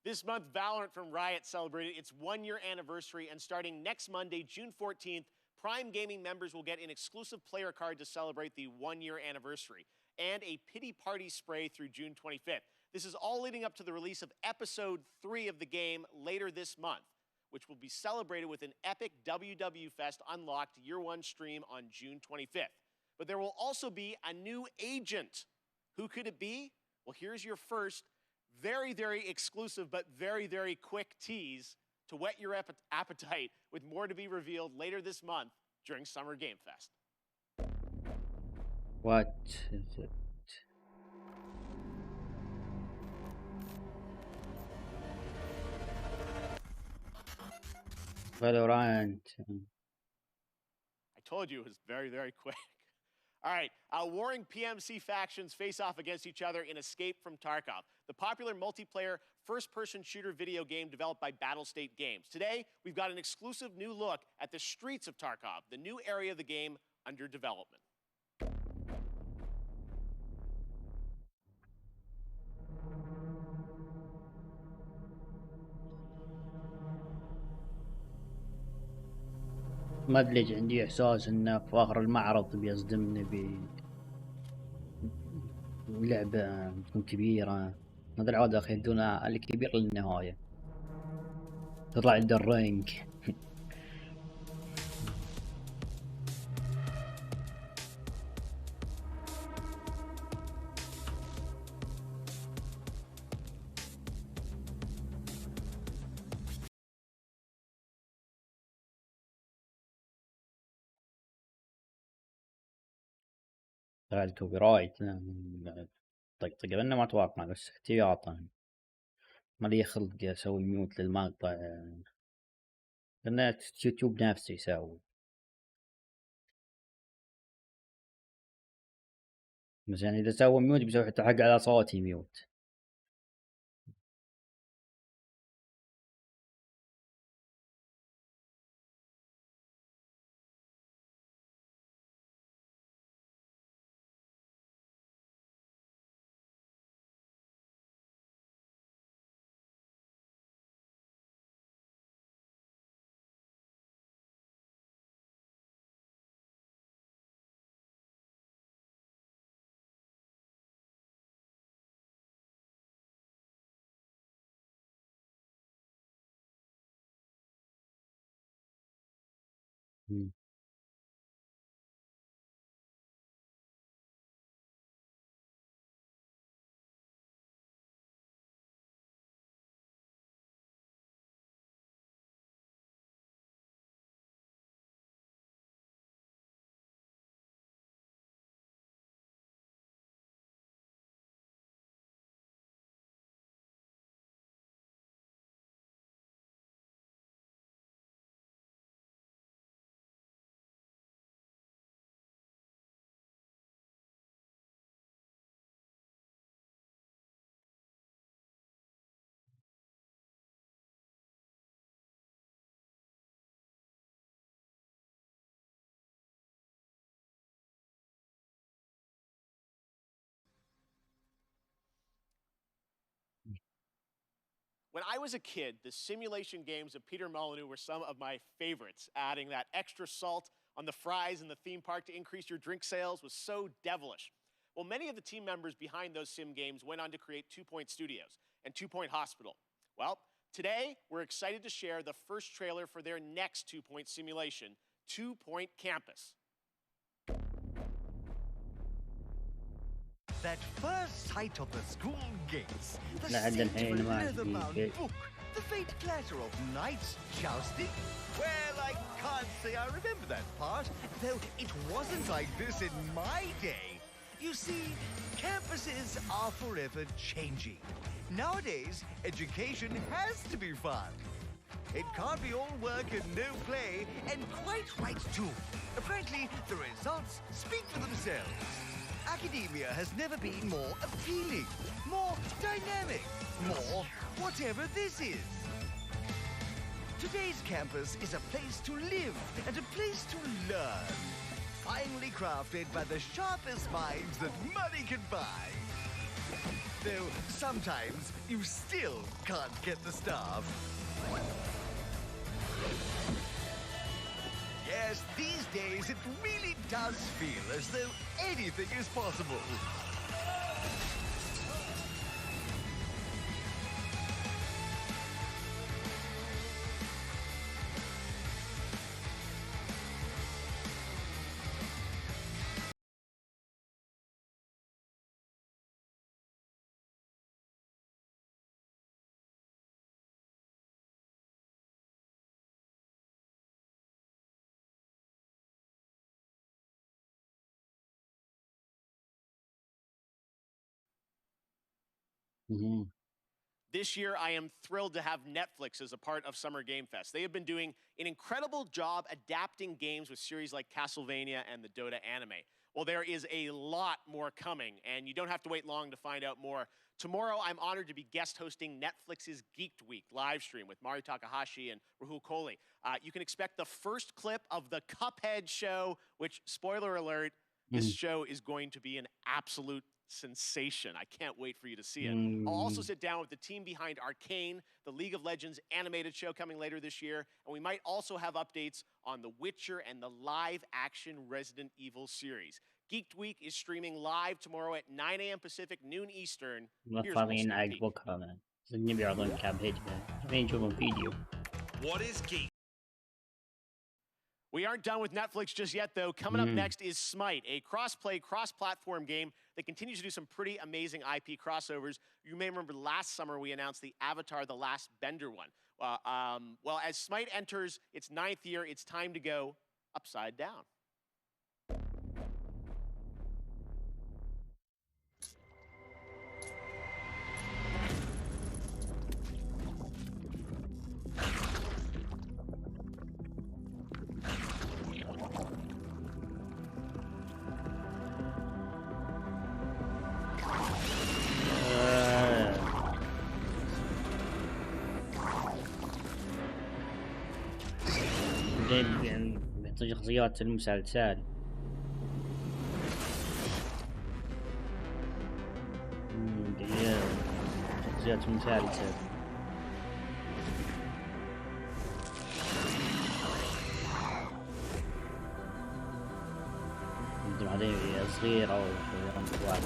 This month, Valorant from Riot celebrated its 1-year anniversary, and starting next Monday, June 14th, Prime Gaming members will get an exclusive player card to celebrate the 1-year anniversary, and a pity party spray through June 25th. This is all leading up to the release of Episode 3 of the game later this month, which will be celebrated with an epic WW Fest Unlocked Year 1 stream on June 25th. But there will also be a new agent. Who could it be? Well, here's your first very, very exclusive but very, very quick tease to whet your appetite, with more to be revealed later this month during Summer Game Fest. What is it? Valorant. I told you it was very, very quick. All right, warring PMC factions face off against each other in Escape from Tarkov, the popular multiplayer first-person shooter video game developed by Battlestate Games. Today, we've got an exclusive new look at the streets of Tarkov, the new area of the game under development. ما ادري ليش عندي احساس انه في اخر المعرض بيصدمني بلعبة تكون كبيرة. هذا العادة يخلون الكبير للنهاية، تطلع عند الرينج. طلع الكوبي رايت طقطقة لأنه ما أتوقع، بس احتياطا ما لي خلق أسوي ميوت للمقطع، لأن يوتيوب نفسه يسوي. بس يعني إذا سوى ميوت بيسوي حتى حق على صوتي ميوت. When I was a kid, the simulation games of Peter Molyneux were some of my favorites. Adding that extra salt on the fries in the theme park to increase your drink sales was so devilish. Well, many of the team members behind those sim games went on to create 2 Point Studios and 2 Point Hospital. Well, today we're excited to share the first trailer for their next 2 Point simulation, 2 Point Campus. That first sight of the school gates, the لحد scent of a الحين ما leather-bound أدري. book, the faint clatter of knights jousting. Well, I can't say I remember that part, though it wasn't like this in my day. You see, campuses are forever changing. Nowadays, education has to be fun. It can't be all work and no play, and quite right too. Frankly, the results speak for themselves. Academia has never been more appealing, more dynamic, more whatever this is. Today's campus is a place to live and a place to learn. Finely crafted by the sharpest minds that money can buy. Though sometimes you still can't get the staff. Yes, these days it really does feel as though anything is possible. This year, I am thrilled to have Netflix as a part of Summer Game Fest. They have been doing an incredible job adapting games with series like Castlevania and the Dota anime. Well, there is a lot more coming, and you don't have to wait long to find out more. Tomorrow, I'm honored to be guest hosting Netflix's Geeked Week live stream with Mari Takahashi and Rahul Kohli. You can expect the first clip of the Cuphead show, which, spoiler alert, this show is going to be an absolute sensation. I can't wait for you to see it. I'll also sit down with the team behind Arcane, the League of Legends animated show coming later this year, and we might also have updates on The Witcher and the live-action Resident Evil series. Geeked Week is streaming live tomorrow at 9 a.m. Pacific, noon Eastern. Here's a little sneak peek. بكره من نبي يعرضون كامبيج خلينا نشوفهم فيديو. What is geek? We aren't done with Netflix just yet, though. Coming up next is Smite, a cross-play, cross-platform game that continues to do some pretty amazing IP crossovers. You may remember last summer we announced the Avatar: The Last Bender one. Well, as Smite enters its 9th year, it's time to go upside down. بيعطي شخصيات المسلسل. شخصيات المسلسل. بعدين صغيرة أو كبار.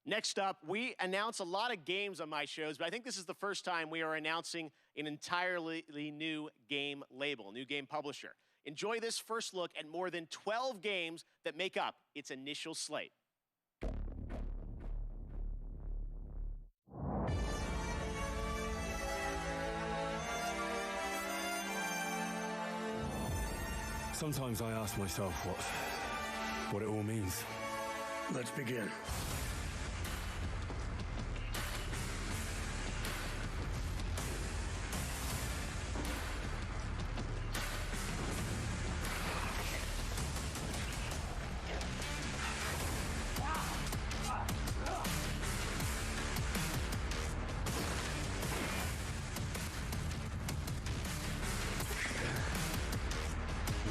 Next up, we announce a lot of games on my shows, but I think this is the first time we are announcing an entirely new game label, new game publisher. Enjoy this first look at more than 12 games that make up its initial slate. Sometimes I ask myself what it all means. Let's begin.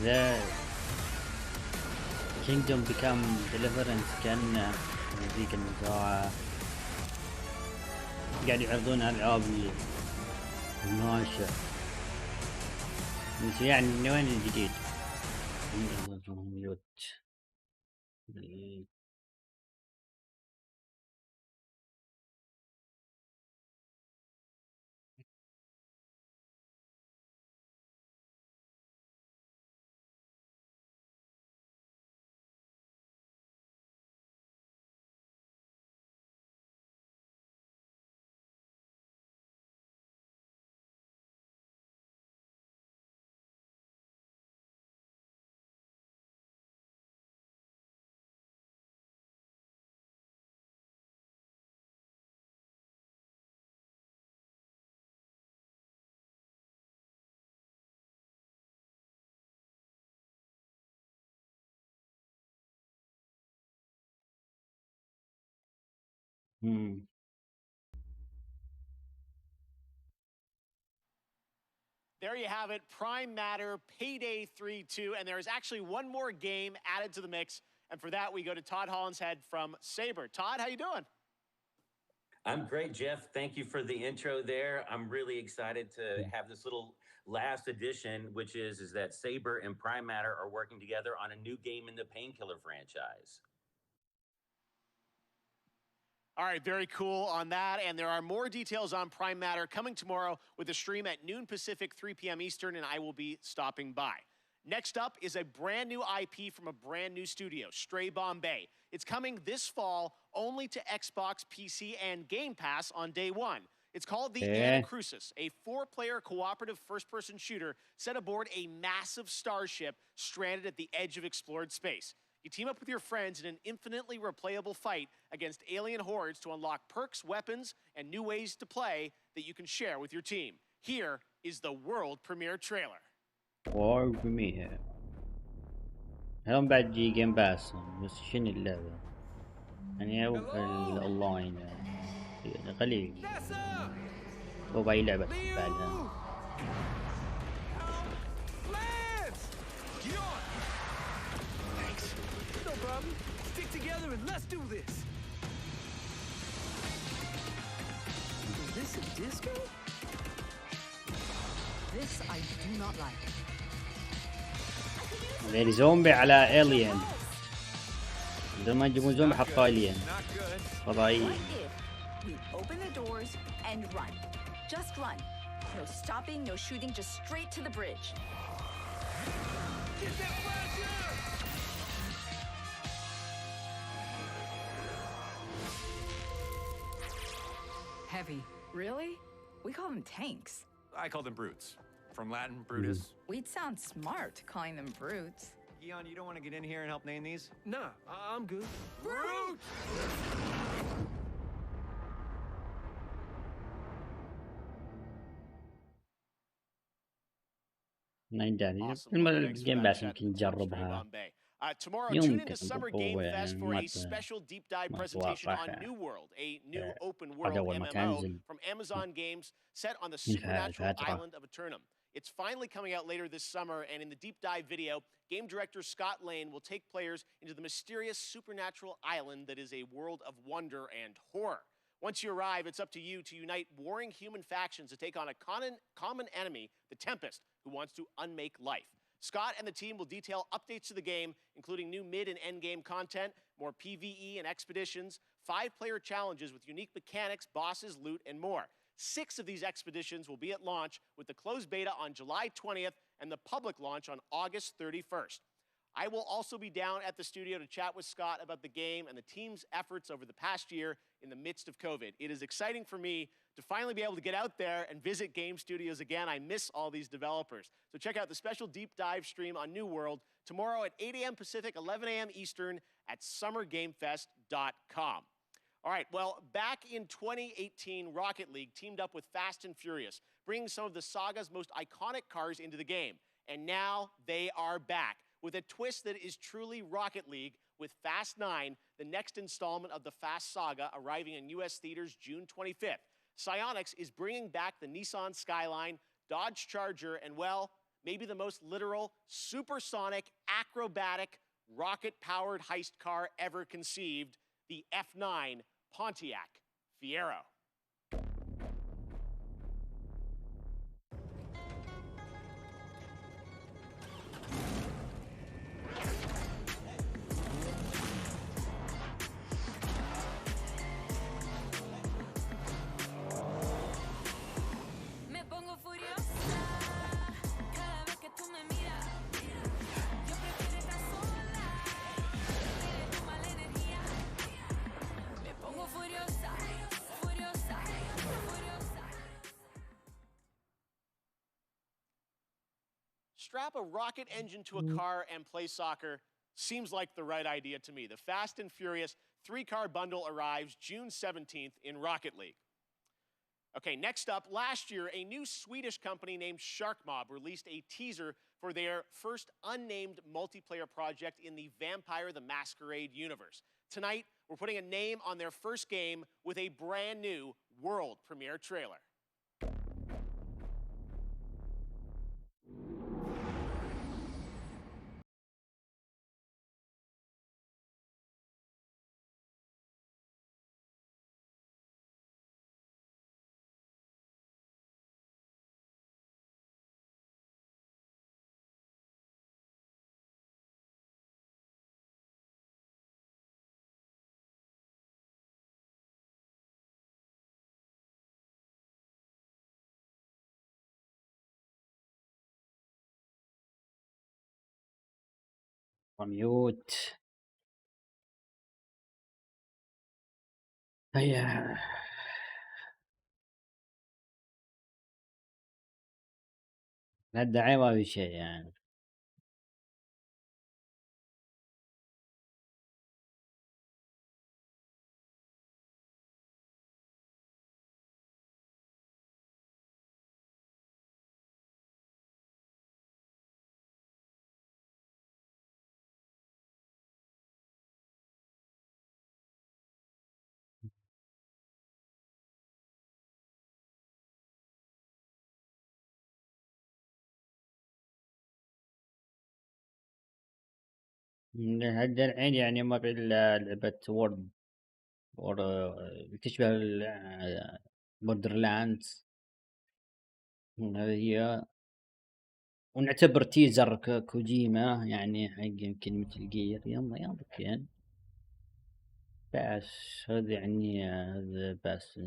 The Kingdom Become Deliverance كان ذيك المزرعة قاعد يعرضون ألعاب الناشئ بس يعني من وين الجديد؟ مم. There you have it, Prime Matter, Payday 3-2, and there is actually one more game added to the mix, and for that we go to Todd Hollinshead from Saber. Todd, how you doing? I'm great, Jeff. Thank you for the intro there. I'm really excited to have this little last edition, which is that Saber and Prime Matter are working together on a new game in the Painkiller franchise. All right, very cool on that. And there are more details on Prime Matter coming tomorrow with a stream at noon Pacific, 3 p.m. Eastern, and I will be stopping by. Next up is a brand new IP from a brand new studio, Stray Bombay. It's coming this fall only to Xbox, PC, and Game Pass on day one. It's called The Anacrusis, a 4-player cooperative first-person shooter set aboard a massive starship stranded at the edge of explored space. You team up with your friends in an infinitely replayable fight against alien hordes to unlock perks, weapons, and new ways to play that you can share with your team. Here is the world premiere trailer. world premiere. هم بعد جي جيم باس بس شنو اللعبة؟ يعني الاونلاين يعني قليل. هو باي لعبة بعدها. Stick together and let's do this. Is this a disco? This I do not like. غير زومبي على الين. بدل ما يجيبون زومبي حطوا الين فضائيين. We open the doors and run. Just run. No stopping, no shooting, just straight to the bridge. Get that flasher! Heavy. Really? We call them tanks. I call them brutes. From Latin, Brutus. We'd sound smart calling them brutes. Eon, you don't want to get in here and help name these? Nah, I'm good. Brute! الجيم باس يمكن نجربها. Tomorrow, tune into Summer Game Fest for a special deep dive presentation on New World, a new open world MMO from Amazon Games set on the supernatural island of Eternum. It's finally coming out later this summer, and in the deep dive video, game director Scott Lane will take players into the mysterious supernatural island that is a world of wonder and horror. Once you arrive, it's up to you to unite warring human factions to take on a common enemy, the Tempest, who wants to unmake life. Scott and the team will detail updates to the game, including new mid and end game content, more PvE and expeditions, 5-player challenges with unique mechanics, bosses, loot, and more. 6 of these expeditions will be at launch, with the closed beta on July 20th and the public launch on August 31st. I will also be down at the studio to chat with Scott about the game and the team's efforts over the past year in the midst of COVID. It is exciting for me to finally be able to get out there and visit game studios again. I miss all these developers. So check out the special deep dive stream on New World tomorrow at 8 a.m. Pacific, 11 a.m. Eastern at summergamefest.com. All right, well, back in 2018, Rocket League teamed up with Fast and Furious, bringing some of the saga's most iconic cars into the game. And now they are back with a twist that is truly Rocket League with Fast 9, the next installment of the Fast saga, arriving in U.S. theaters June 25th. Psyonix is bringing back the Nissan Skyline, Dodge Charger, and, well, maybe the most literal, supersonic, acrobatic, rocket-powered heist car ever conceived, the F9 Pontiac Fiero. Strap a rocket engine to a car and play soccer seems like the right idea to me. The Fast and Furious 3-car bundle arrives June 17th in Rocket League. Okay, next up, last year, a new Swedish company named Sharkmob released a teaser for their first unnamed multiplayer project in the Vampire the Masquerade universe. Tonight, we're we're putting a name on their first game with a brand new world premiere trailer. ميوت. هيا الدعاية ما في شيء يعني. هذا الحين يعني ما في لعبة وورد تشبه بوردرلاندز. هذه هي، ونعتبر تيزر كوجيما يعني حق يمكن مثل جير يمكن. بس هذا يعني هذا بس.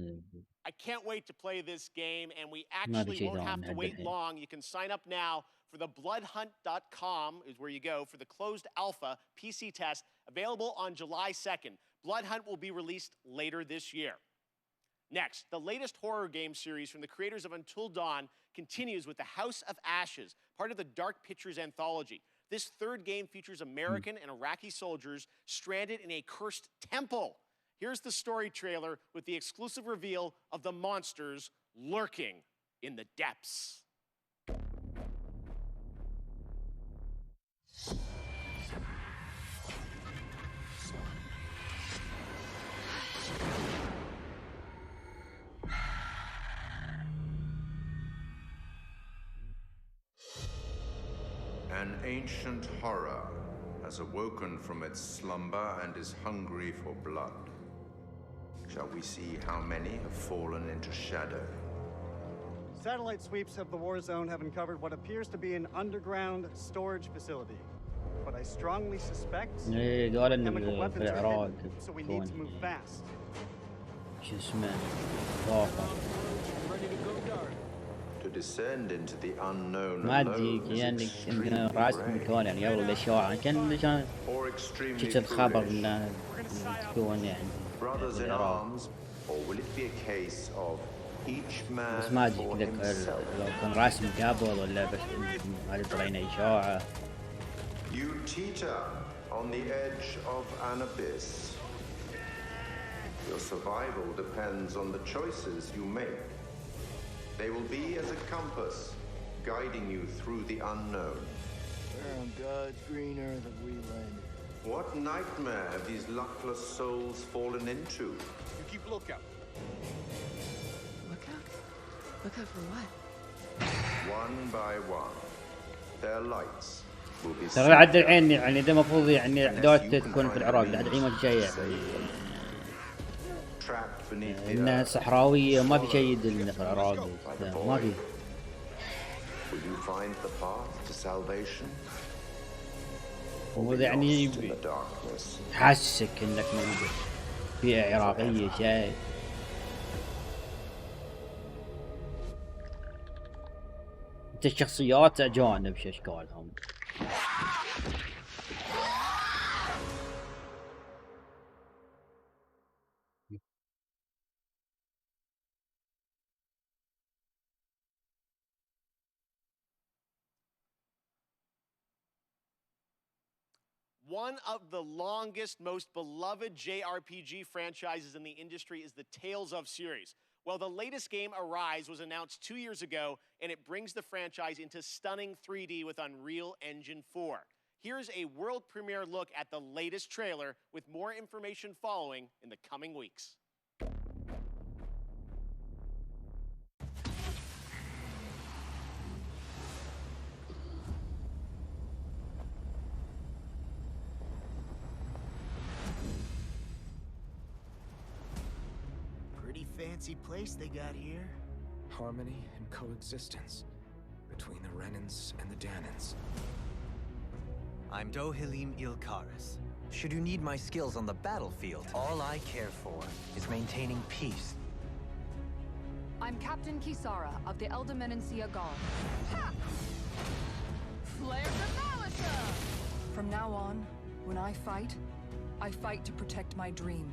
I can't wait to play this game, and we ما في actually شيء won't have ثاني to هذا wait الحين. long. You can sign up now for the bloodhunt.com is where you go for the closed alpha PC test available on July 2nd. Bloodhunt will be released later this year. Next, the latest horror game series from the creators of Until Dawn continues with The House of Ashes, part of the Dark Pictures anthology. This third game features American and Iraqi soldiers stranded in a cursed temple. Here's the story trailer with the exclusive reveal of the monsters lurking in the depths. An ancient horror has awoken from its slumber and is hungry for blood. Shall we see how many have fallen into shadow? Satellite sweeps of the war zone have uncovered what appears to be an underground storage facility. But I strongly suspect chemical weapons are hidden, so we need to move fast. شو اسمه To descend into the unknown ما ادري يعني يمكن راس مكان يعني قبل الاشاعة كان شفت الخبر انه تكون يعني brothers in arms, or will it be a case of each man بس ما ادري كذا لو كان رسم قبل ولا بس هذه طلعنا اشاعة. You teeter on the edge of an abyss. Your survival depends on the choices you make. They will be as a compass, guiding you through the unknown. Where on God's green earth have we landed? What nightmare have these luckless souls fallen into? You keep lookout. Lookout? Lookout for what? One by one, their lights will be ترى عاد الحين يعني ده المفروض يعني احداث تكون في العراق. عاد الحين ما في شيء انها صحراوية ما في شيء يدل في العراق ما في. Will you find the path to salvation? هو يعني حاسك انك موجود في عراقية شيء. انت الشخصيات اجانب شو اشكالهم. One of the longest, most beloved JRPG franchises in the industry is the Tales of series. Well, the latest game, Arise, was announced 2 years ago, and it brings the franchise into stunning 3D with Unreal Engine 4. Here's a world premiere look at the latest trailer with more information following in the coming weeks. Pretty fancy place they got here. Harmony and coexistence between the Renans and the Danans. I'm Dohilim Ilkaris. Should you need my skills on the battlefield, all I care for is maintaining peace. I'm Captain Kisara of the Elden Guard. Ha! Flare the Malisa! From now on, when I fight to protect my dream.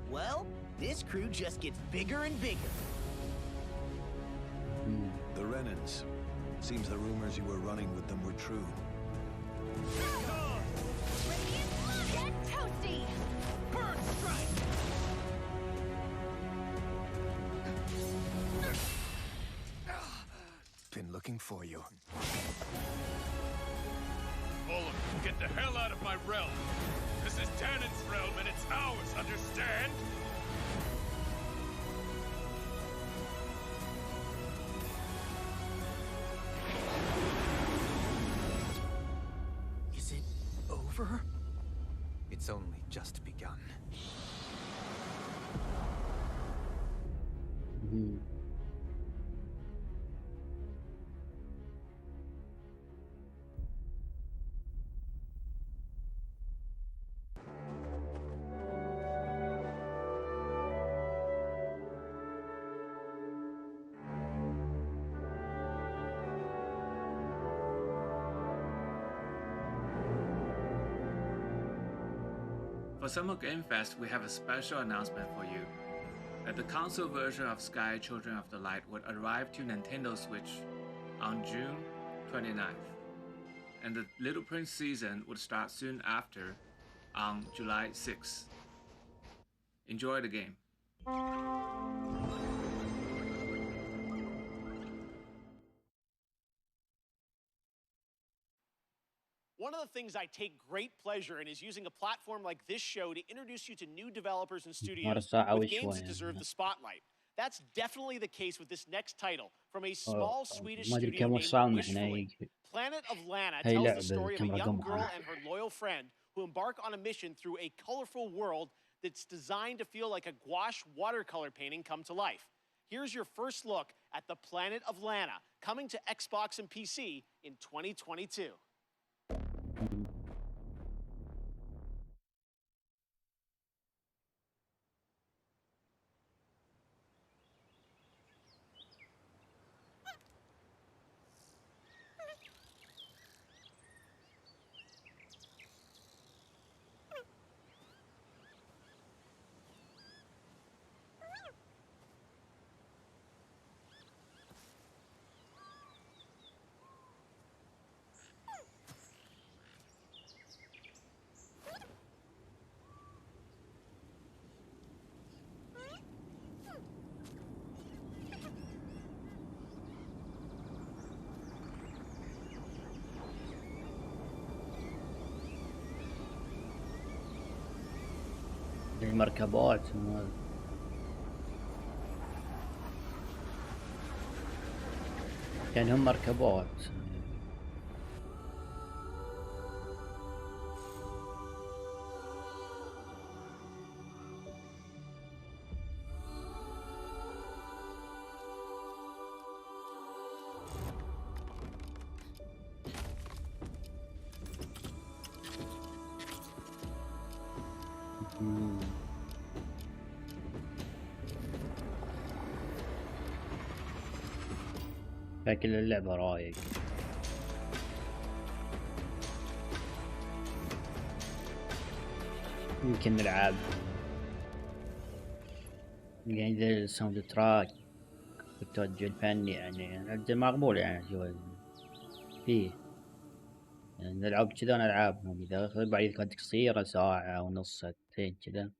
Well, this crew just gets bigger and bigger. The Renans. Seems the rumors you were running with them were true. Get toasty! Bird strike! Been looking for you. Bullock, get the hell out of my realm. This is Danon's realm and it's ours, understand? Is it over? It's only just begun. For Summer Game Fest, we have a special announcement for you. That the console version of Sky Children of the Light would arrive to Nintendo Switch on June 29th. And the Little Prince season would start soon after on July 6th. Enjoy the game. One of the things I take great pleasure in is using a platform like this show to introduce you to new developers and studios with games that deserve the spotlight. That's definitely the case with this next title from a small Swedish studio named Wishfully. Planet of Lana tells the story of a young girl and her loyal friend who embark on a mission through a colorful world that's designed to feel like a gouache watercolor painting come to life. Here's your first look at the Planet of Lana, coming to Xbox and PC in 2022. المركبات كان هم مركبات شكل اللعبة رايق. يمكن نلعب يعني ذا الساوند تراك والتوجه الفني يعني مقبول يعني شوي فيه يعني نلعب كذا نلعبهم إذا بعد كانت قصيرة ساعة ونص ساعتين كذا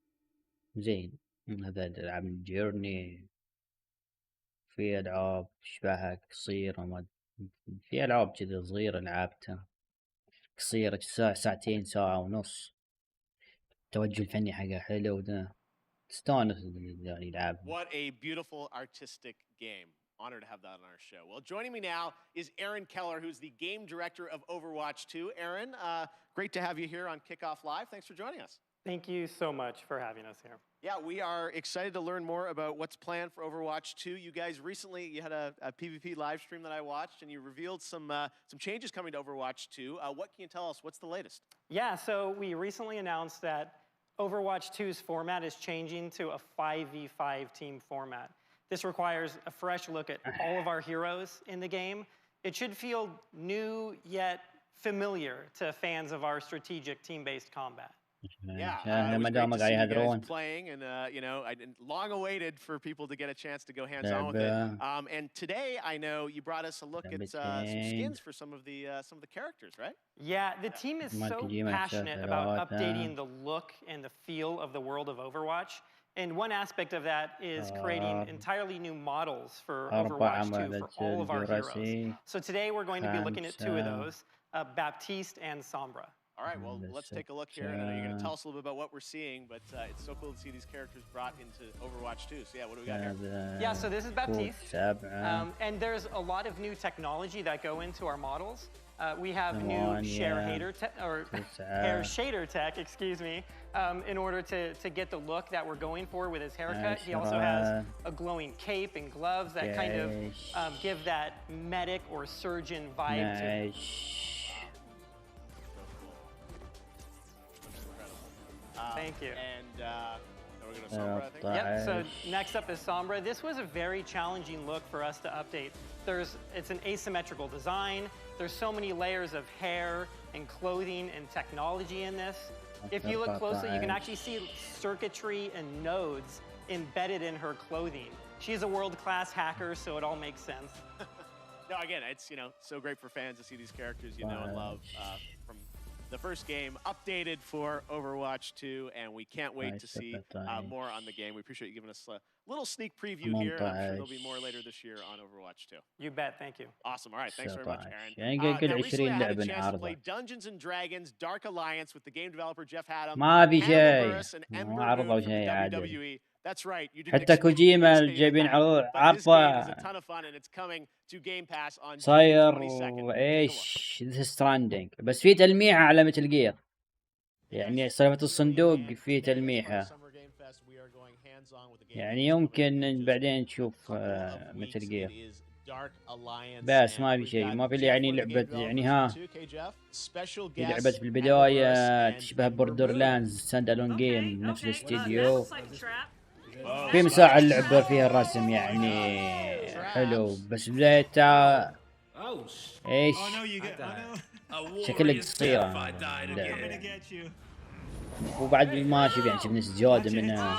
زين. هذا ألعاب الجيرني في ألعاب تشبهها قصيرة في ألعاب كذا صغيرة لعبتها قصيرة ساعتين ساعة ونص. التوجه الفني حقه حلو وده تستانس يعني يلعبها. What a beautiful artistic game. Honored to have that on our show. Well, joining me now is Aaron Keller, who's the game director of Overwatch 2. Aaron, great to have you here on Kickoff Live. Thanks for joining us. Thank you so much for having us here. Yeah, we are excited to learn more about what's planned for Overwatch 2. You guys recently, you had a PvP live stream that I watched, and you revealed some changes coming to Overwatch 2. What can you tell us? What's the latest? Yeah, so we recently announced that Overwatch 2's format is changing to a 5v5 team format. This requires a fresh look at all of our heroes in the game. It should feel new yet familiar to fans of our strategic team-based combat. Yeah, it was great to see you guys playing, and you know, I long awaited for people to get a chance to go hands-on with it. And today, I know you brought us a look at some skins for some of the characters, right? Yeah, the team is so passionate about updating the look and the feel of the world of Overwatch. And one aspect of that is creating entirely new models for Overwatch 2 for all of our heroes. So today we're going to be looking at two of those, Baptiste and Sombra. All right, well, let's take a look here. I know you're going to tell us a little bit about what we're seeing, but it's so cool to see these characters brought into Overwatch 2. So yeah, what do we got here? Yeah, so this is Baptiste. And there's a lot of new technology that go into our models. We have new hair shader tech, excuse me, in order to get the look that we're going for with his haircut. He also has a glowing cape and gloves that kind of give that medic or surgeon vibe to him. Thank you. And we're going to Sombra, I think. Yep, so next up is Sombra. This was a very challenging look for us to update. It's an asymmetrical design. There's so many layers of hair and clothing and technology in this. If you look closely, you can actually see circuitry and nodes embedded in her clothing. She's a world-class hacker, so it all makes sense. No, again, it's, you know, so great for fans to see these characters you know and love from the first game updated for Overwatch 2, and we can't wait to see more on the game. We appreciate you giving us a little sneak preview here, and I'm sure there'll be more later this year on Overwatch 2. You bet, thank you. Awesome, all right, thanks very much, Aaron. يعني كل 20 لعبة to نعرضها. play Dungeons and Dragons Dark Alliance with the game developer Jeff Haddam. ما في شيء، ما عرضوا شيء عادل. That's right. You حتى كوجيما جايبين عرضه صاير ايش ذا ستراندنج، بس في تلميحة على متل جير، يعني صيغة الصندوق في تلميحة، يعني يمكن بعدين نشوف متل جير، بس ما في شيء، ما في يعني لعبة يعني ها في لعبة في البداية تشبه بوردرلاندز ستاند الون جيم نفس الاستديو، في مساحة اللعبة فيها الرسم يعني حلو، بس بدايتها ايش شكلها قصيرة وبعد ماشي يعني شفنا زيادة منها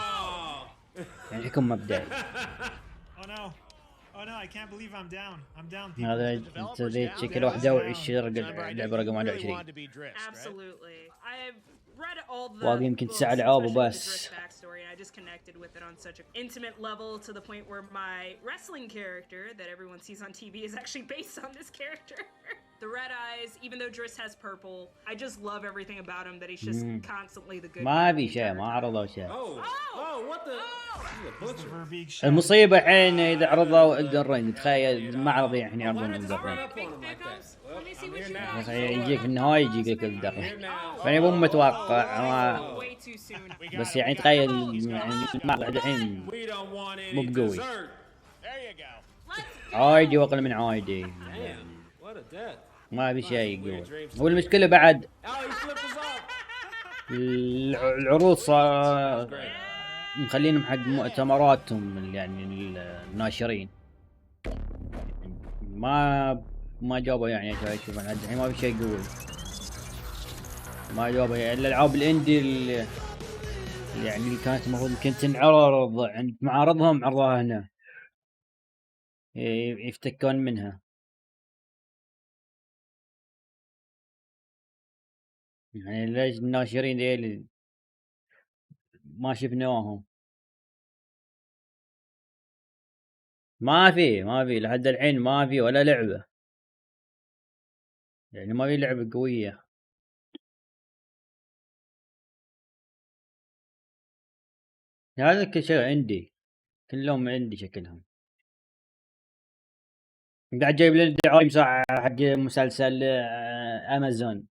يعني حكم مبدئي. هذا تريد شكل 21 لعبة رقم 21 واقع يمكن 9 ألعاب وبس. I just connected with it on such an intimate level to the point where my wrestling character that everyone sees on TV is actually based on this character. The red eyes, even though Driss has purple, I just love everything about him that he's just constantly the good. ما في شيء، ما عرضوا شيء. what the? المصيبة حين إذا عرضوا Elden Ring، تخيل ما عرضوا الحين يعرضون Elden Ring. يجيك في النهاية يجيك Elden Ring، يعني مو متوقع بس يعني تخيل يعني المعرض الحين مو بقوي، عادي واقل من عادي، ما في شيء قوي. والمشكلة بعد العروض صار مخلينهم حق مؤتمراتهم يعني الناشرين ما جابوا يعني شوف انا الحين ما في شيء قوي، ما جابوا يعني الالعاب الاندي يعني اللي كانت المفروض يمكن تنعرض عند معارضهم عرضوها هنا يفتكون منها، يعني ليش الناشرين ذيل ما شفناهم؟ ما في لحد الحين ما في ولا لعبة، يعني ما في لعبة قوية. هذا كل شيء عندي، كلهم عندي شكلهم. قاعد جايب لي دعاية صح حق مسلسل امازون.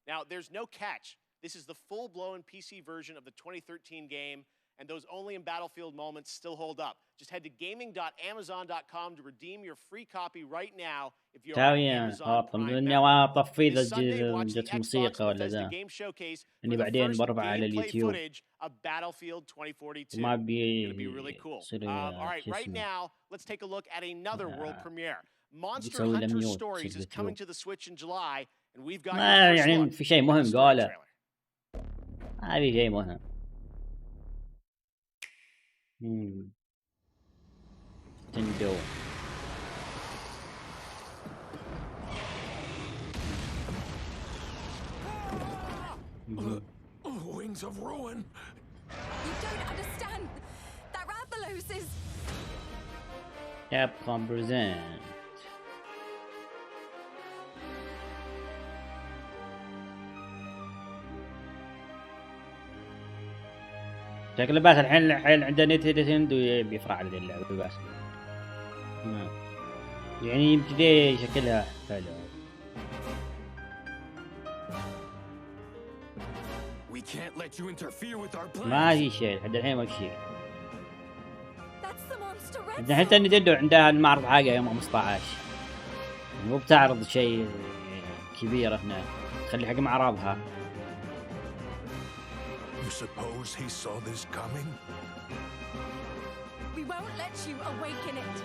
Now, there's no catch. This is the full-blown PC version of the 2013 game, and those only in Battlefield moments still hold up. Just head to gaming.amazon.com to redeem your free copy right now if you are an Amazon Prime member. This Sunday, watch the Xbox Bethesda Game Showcase for the first gameplay footage of Battlefield 2042. ما It'll be really cool. All right, right now, let's take a look at another world premiere. Monster Hunter Stories is coming to the Switch in July, and we've got ما يعني في شيء مهم قاله. ما في شيء مهم. تندو. Wings of ruin. You don't understand. That Rathalos is. Capcom present. شكله بس الحين عنده نتندو بيفرع على اللعبة بس. يعني يمكن شكلها حلو. ما في شيء لحد الحين ما في شيء. حتى نتندو عندها المعرض حاجة يوم 15. مو بتعرض شيء كبير هنا. تخلي حق معرضها. You suppose he saw this coming? We won't let you awaken it.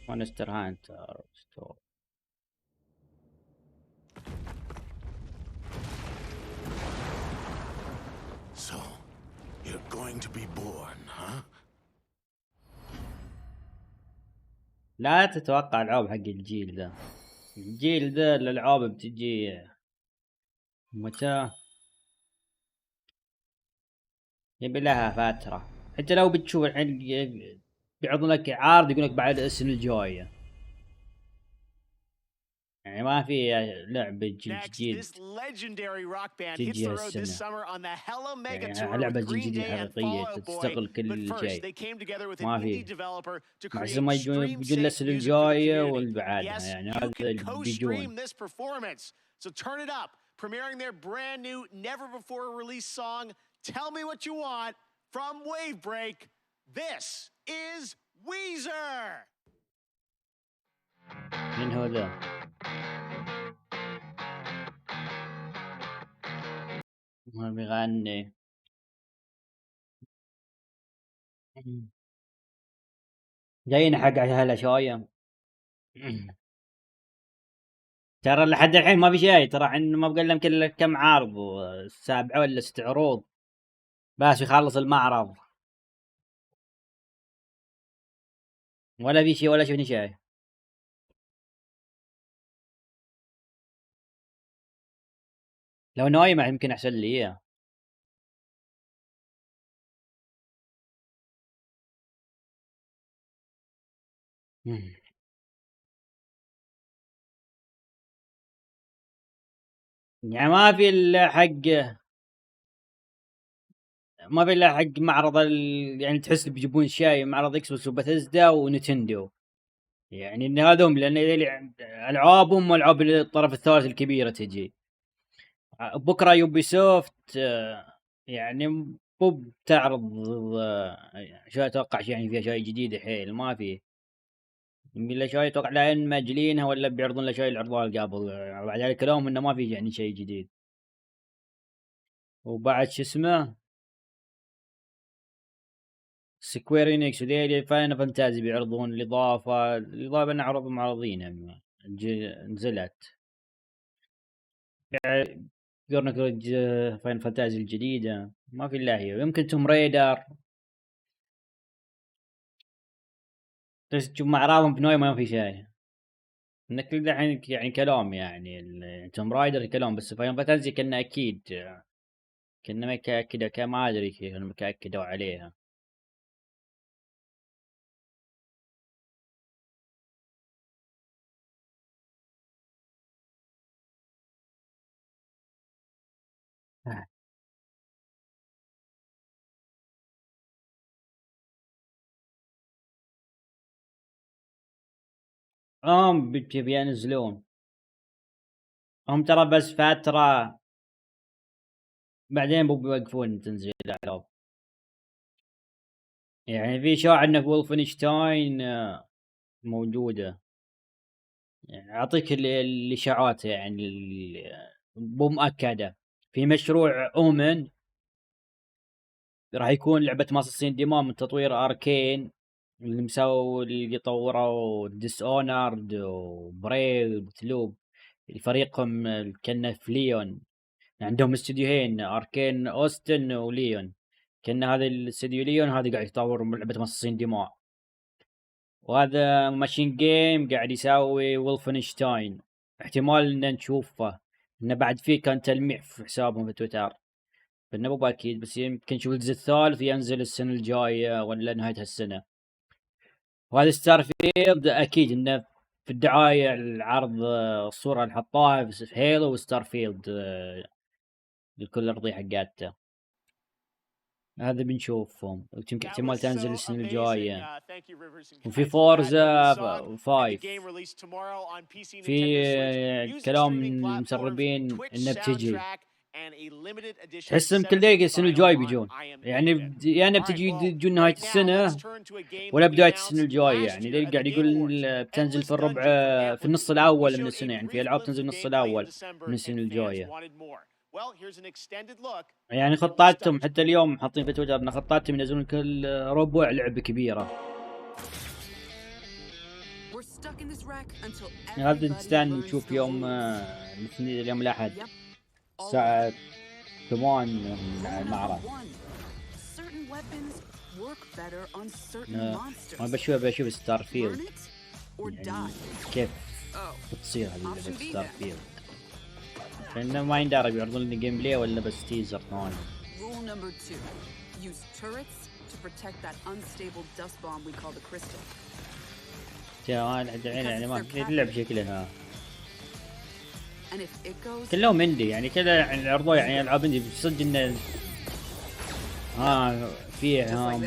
Monster Hunter Store. So, you're going to be born, huh? لا تتوقع العاب حق الجيل ده. الجيل ده الألعاب بتجي متى يبي لها فترة. حتى لو بتشوف الحين بيعرضون لك عرض يقول لك بعد السنة الجاية. يعني ما في لعبة جديد تجي السنة. يعني لعبة جديدة حقيقية تستقل كل شيء. ما في معزوم يجون السنة الجاية والبعادها. يعني هذا بيجون. So turn it up, premiering their brand new, never before released song, Tell Me What You Want, from Wavebreak. This is Weezer. من هو ذا؟ ما بيغني. جايين حق هلا شوية. ترى لحد الحين ما في شيء. ترى عندنا ما بقى لهم كم عرض 7 ولا 6 عروض بس يخلص المعرض. ولا في شيء ولا شفني شيء. لو نايم يمكن احسن لي اياه. يعني ما في الا حق معرض يعني تحس بيجيبون شيء معرض اكس بوكس وبثزدا ونتندو. يعني ان هذول لان العابهم والعاب الطرف الثالث الكبيره تجي. بكره يوبي سوفت يعني مو بتعرض شو اتوقع شيء يعني فيها شيء جديد حيل. ما في الا شيء اتوقع لين ماجلينها ولا بيعرضون له شيء العرض قبل. بعد ذلك كلام انه ما في يعني شيء جديد. وبعد شو اسمه سكوير إنكس وديلي فاينل فانتازي بيعرضون الإضافة أن عرضوا معرضين يعني نزلت. يقولون فاينل فانتازي الجديدة ما في إلا هي. يمكن توم ريدر تشوف معرضهم بنوي ما في شيء. إنك الحين يعني كلام يعني توم رايدر كلام بس فاينل فانتازي كنا أكيد كنا متأكدة كان ما أدري كيف كانوا متأكدوا عليها. بينزلون هم ترى بس فترة بعدين بيوقفون تنزيل الألعاب. يعني في شائع إن وولفنشتاين موجودة، يعني أعطيك الإشاعات يعني مو مؤكدة. في مشروع أومن راح يكون لعبة مصاصين دماء من تطوير أركين اللي مسوي اللي طوروا ديس اونرد وبريل وتلوب. فريقهم كنا في ليون، عندهم استديوهين أركين أوستن وليون. كنا هذا الاستديو ليون هذا قاعد يطور لعبة مصاصين دماء، وهذا ماشين جيم قاعد يسوي وولفنشتاين. احتمال ان نشوفه، انه بعد فيه كان تلميح في حسابهم في تويتر، فانه مو باكيد، بس يمكن نشوف الجزء الثالث ينزل السنة الجاية ولا نهاية هالسنة. وهذا ستار فيلد اكيد انه في الدعاية العرض الصورة اللي حطوها في هيلو وستار فيلد الكل ارضي حقاته. هذا بنشوفهم، ويمكن احتمال تنزل السنة الجاية. وفي فورزا 5 في كلام من المسربين انه بتجي، تحسهم كل دقيقة السنة الجاي بيجون، يعني بتجي يجون نهاية السنة ولا بداية السنة الجاية. يعني قاعد يقول بتنزل في الربع في النص الأول من السنة، يعني في ألعاب تنزل النص الأول من السنة الجاية. يعني خطاتهم حتى اليوم حاطين في تويتر ان خطاتهم ينزلون كل ربع لعبة كبيرة. هذا نستنى نشوف يوم اليوم الأحد الساعة 8 من المعرض. ما بشوف ستار فيلد، يعني كيف بتصير هذه اللعبة ستار فيلد، لأنه ما يندرى بيعرضون لنا جيم بلاي ولا بس تيزر ثاني. Rule number 2. Use turrets to protect that unstable dust bomb we call the crystal. يعني ما اللعب شكلها كلهم اندي، يعني كذا يعني عرضوا يعني العاب اندي بصدق انه فيها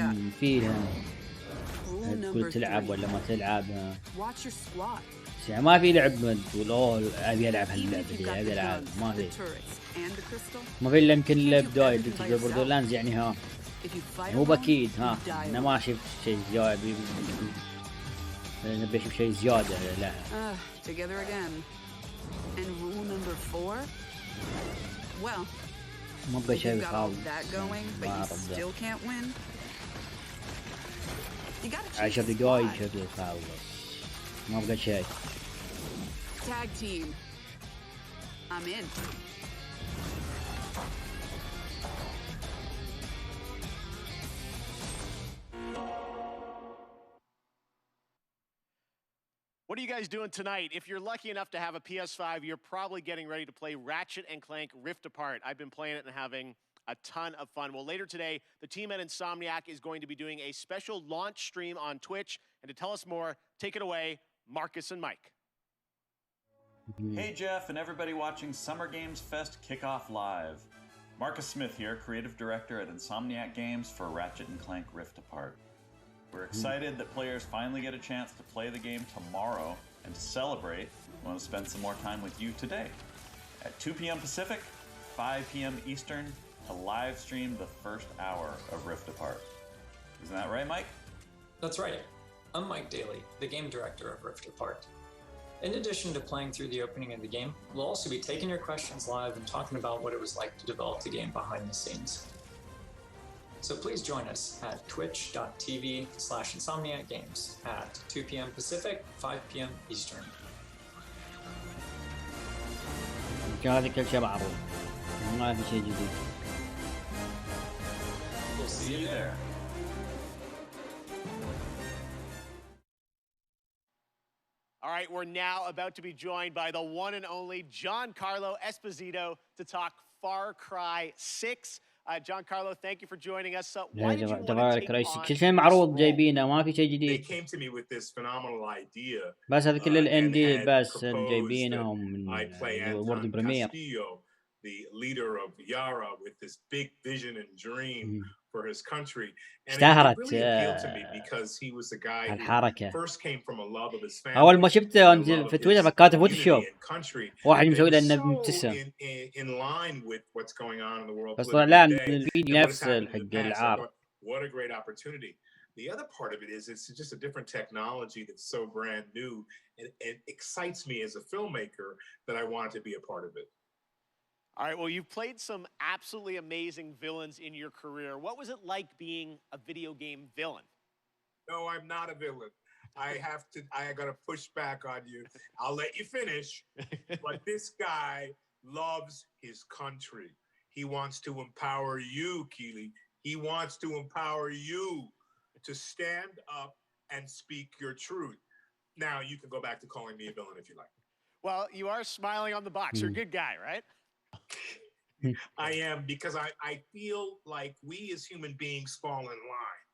تقول تلعب ولا ما تلعب. يعني ما في لعب تقول اوه ابي العب هاللعبه دي ابي العب، ما في الا يمكن البدايه اللي بوردرلاندز يعني مو باكيد انا ما شفت شيء زياده، نبي اشوف شيء زياده لا. Together again. And rule number 4. Well, ما بشوف that going, but you still can't win. You gotta 10 دقايق شكله خالص ما بقى شيء. Tag team. I'm in. What are you guys doing tonight? If you're lucky enough to have a PS5, you're probably getting ready to play Ratchet & Clank Rift Apart. I've been playing it and having a ton of fun. Well, later today, the team at Insomniac is going to be doing a special launch stream on Twitch. And to tell us more, take it away, Marcus and Mike. Hey, Jeff, and everybody watching Summer Games Fest Kickoff Live. Marcus Smith here, Creative Director at Insomniac Games for Ratchet & Clank Rift Apart. We're excited that players finally get a chance to play the game tomorrow, and to celebrate, we want to spend some more time with you today. At 2 p.m. Pacific, 5 p.m. Eastern, to live stream the first hour of Rift Apart. Isn't that right, Mike? That's right. I'm Mike Daly, the game director of Rift Apart. In addition to playing through the opening of the game, we'll also be taking your questions live and talking about what it was like to develop the game behind the scenes. So please join us at twitch.tv/InsomniacGames at 2 p.m. Pacific, 5 p.m. Eastern. هذا كل شيء معروف، ما في شيء جديد. We'll see you there. All right, we're now about to be joined by the one and only Giancarlo Esposito to talk Far Cry 6. Giancarlo, thank you for joining us. تبارك رئيسي كل شيء معروض جايبينه ما في شيء جديد. بس هذا كل الاندي بس جايبينهم من وورد بريمير. The leader of Yara with this big vision and dream for his country. And اشتهرت it really appealed to me because he was the guy who first came from a love of his family. أول ما شفته في تويتر كاتب فوتوشوب واحد مسوي له انه مبتسم. In line with what's going on in the world. بس طلع الفيديو نفسه حق العار. What a great opportunity. The other part of it is it's just a different technology that's so brand new and it excites me as a filmmaker that I wanted to be a part of it. All right, well, you've played some absolutely amazing villains in your career. What was it like being a video game villain? No, I'm not a villain. I got to push back on you. I'll let you finish. But this guy loves his country. He wants to empower you, Keely. He wants to empower you to stand up and speak your truth. Now, you can go back to calling me a villain if you like. Well, you are smiling on the box. You're a good guy, right? I am, because I feel like we as human beings fall in line.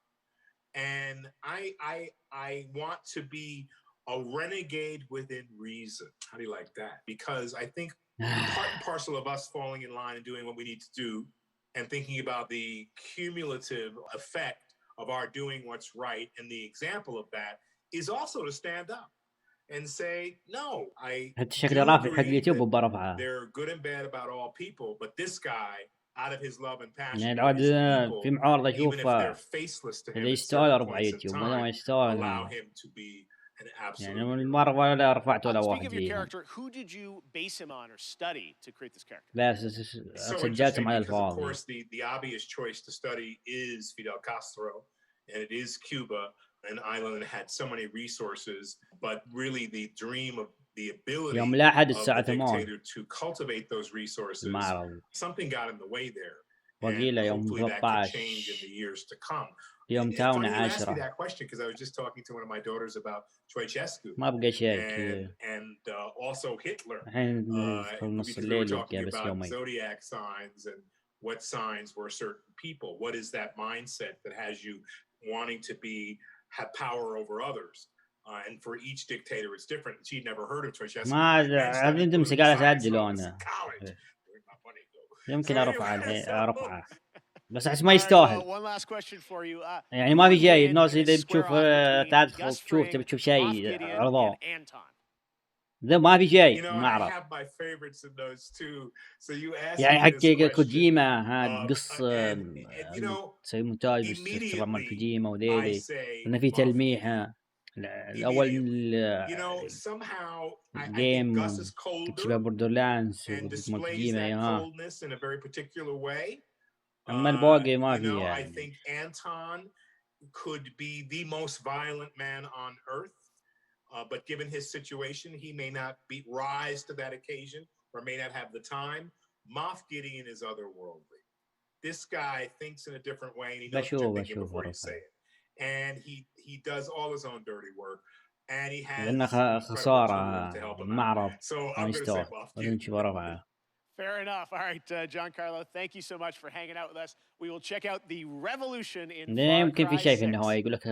And I want to be a renegade within reason. How do you like that? Because I think part and parcel of us falling in line and doing what we need to do and thinking about the cumulative effect of our doing what's right and the example of that is also to stand up and say no. حتى شكله رافع حق اليوتيوب وبرفعه. They're good and bad about all people, but this guy, out of his love and passion, يعني العاد في معارضة أشوفه إذا يستاهل أرفع يوتيوب ولا ما يستاهل. يعني المرة ولا رفعت ولا واحد فيهم. Who did you base him on or study to create this character? بس سجلتهم على الفاضي. Of course, the obvious choice to study is Fidel Castro, and it is Cuba. An island that had so many resources, but really the dream of the ability of the dictator to cultivate those resources, something got in the way there. And hopefully that could change in the years to come. يوم It's funny تاونا you asked me عاشرة. that question because I was just talking to one of my daughters about Ceausescu ما بقى شيء. and also Hitler. الحين في نص الليل يبقى بس يومين. Zodiac signs and what signs were certain people. What is that mindset that has you wanting to have power over others, and for each dictator it's different. She'd never heard of Ceausescu. ما عندي مسجلات أسجله أنا. يمكن أرفعه بس أحس ما يستاهل. يعني ما في شيء. الناس إذا بتشوف تدخل تشوف تبي تشوف شيء عرضه. ذا ما في شيء ما أعرف. يعني حق كوجيما هاد قصة تسوي مونتاج بس مال كوجيما وذيلي إنه في تلميحة. الأول جيم تشبه بوردرلاندز مال كوجيما ياها. أما الباقي ما في يعني. I think Anton could be the most violent man on earth. But given his situation, he may not rise to that occasion or may not have the time. Moff Gideon is otherworldly. This guy thinks in a different way and he knows what you're thinking before you say it. And he does all his own dirty work. And he has خسارة معرض ما يستوى ولن تشوفه. Fair enough. All right, Giancarlo, thank you so much for hanging out with us. We will check out the revolution in يمكن في شيء في النهاية يقول لك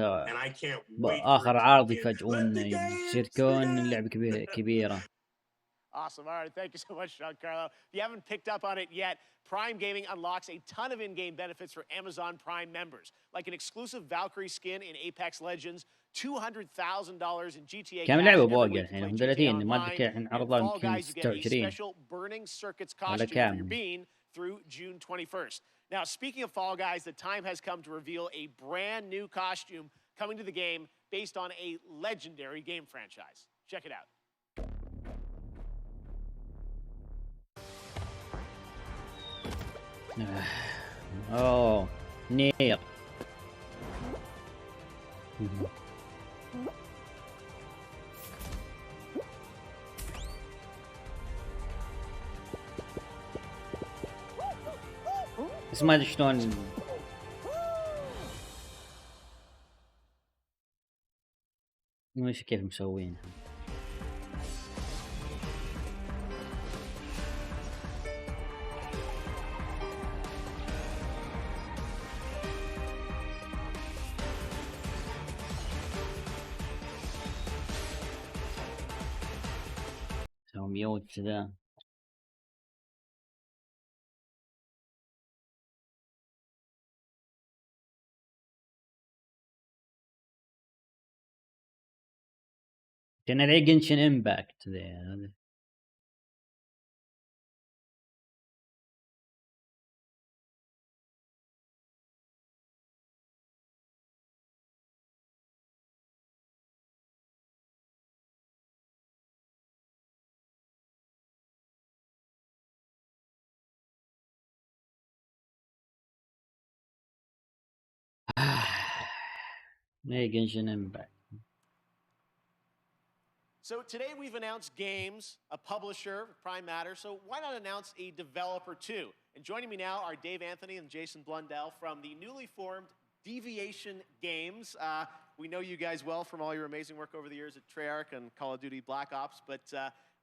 آخر عرض يفاجئون يصير كون لعبة كبيرة. Awesome. All right. Thank you so much, Giancarlo. If you haven't picked up on it yet, Prime Gaming unlocks a ton of in-game benefits for Amazon Prime members, like an exclusive Valkyrie skin in Apex Legends, $200,000 in GTA. كم لعبة باقي الحين؟ هم 30 ما أدري الحين عرضها يمكن 26 special burning circuits costume for your bean through June 21st. Now, speaking of Fall Guys, the time has come to reveal a brand new costume coming to the game based on a legendary game franchise. Check it out. Oh, near. بس ما ادري شلون مش كيف مسوينها. ميوت كذا. كان عليه جنشن امباكت هذا. Genshin Impact. So today we've announced games, a publisher, Prime Matter, so why not announce a developer too? And joining me now are Dave Anthony and Jason Blundell from the newly formed Deviation Games. We know you guys well from all your amazing work over the years at Treyarch and Call of Duty Black Ops, but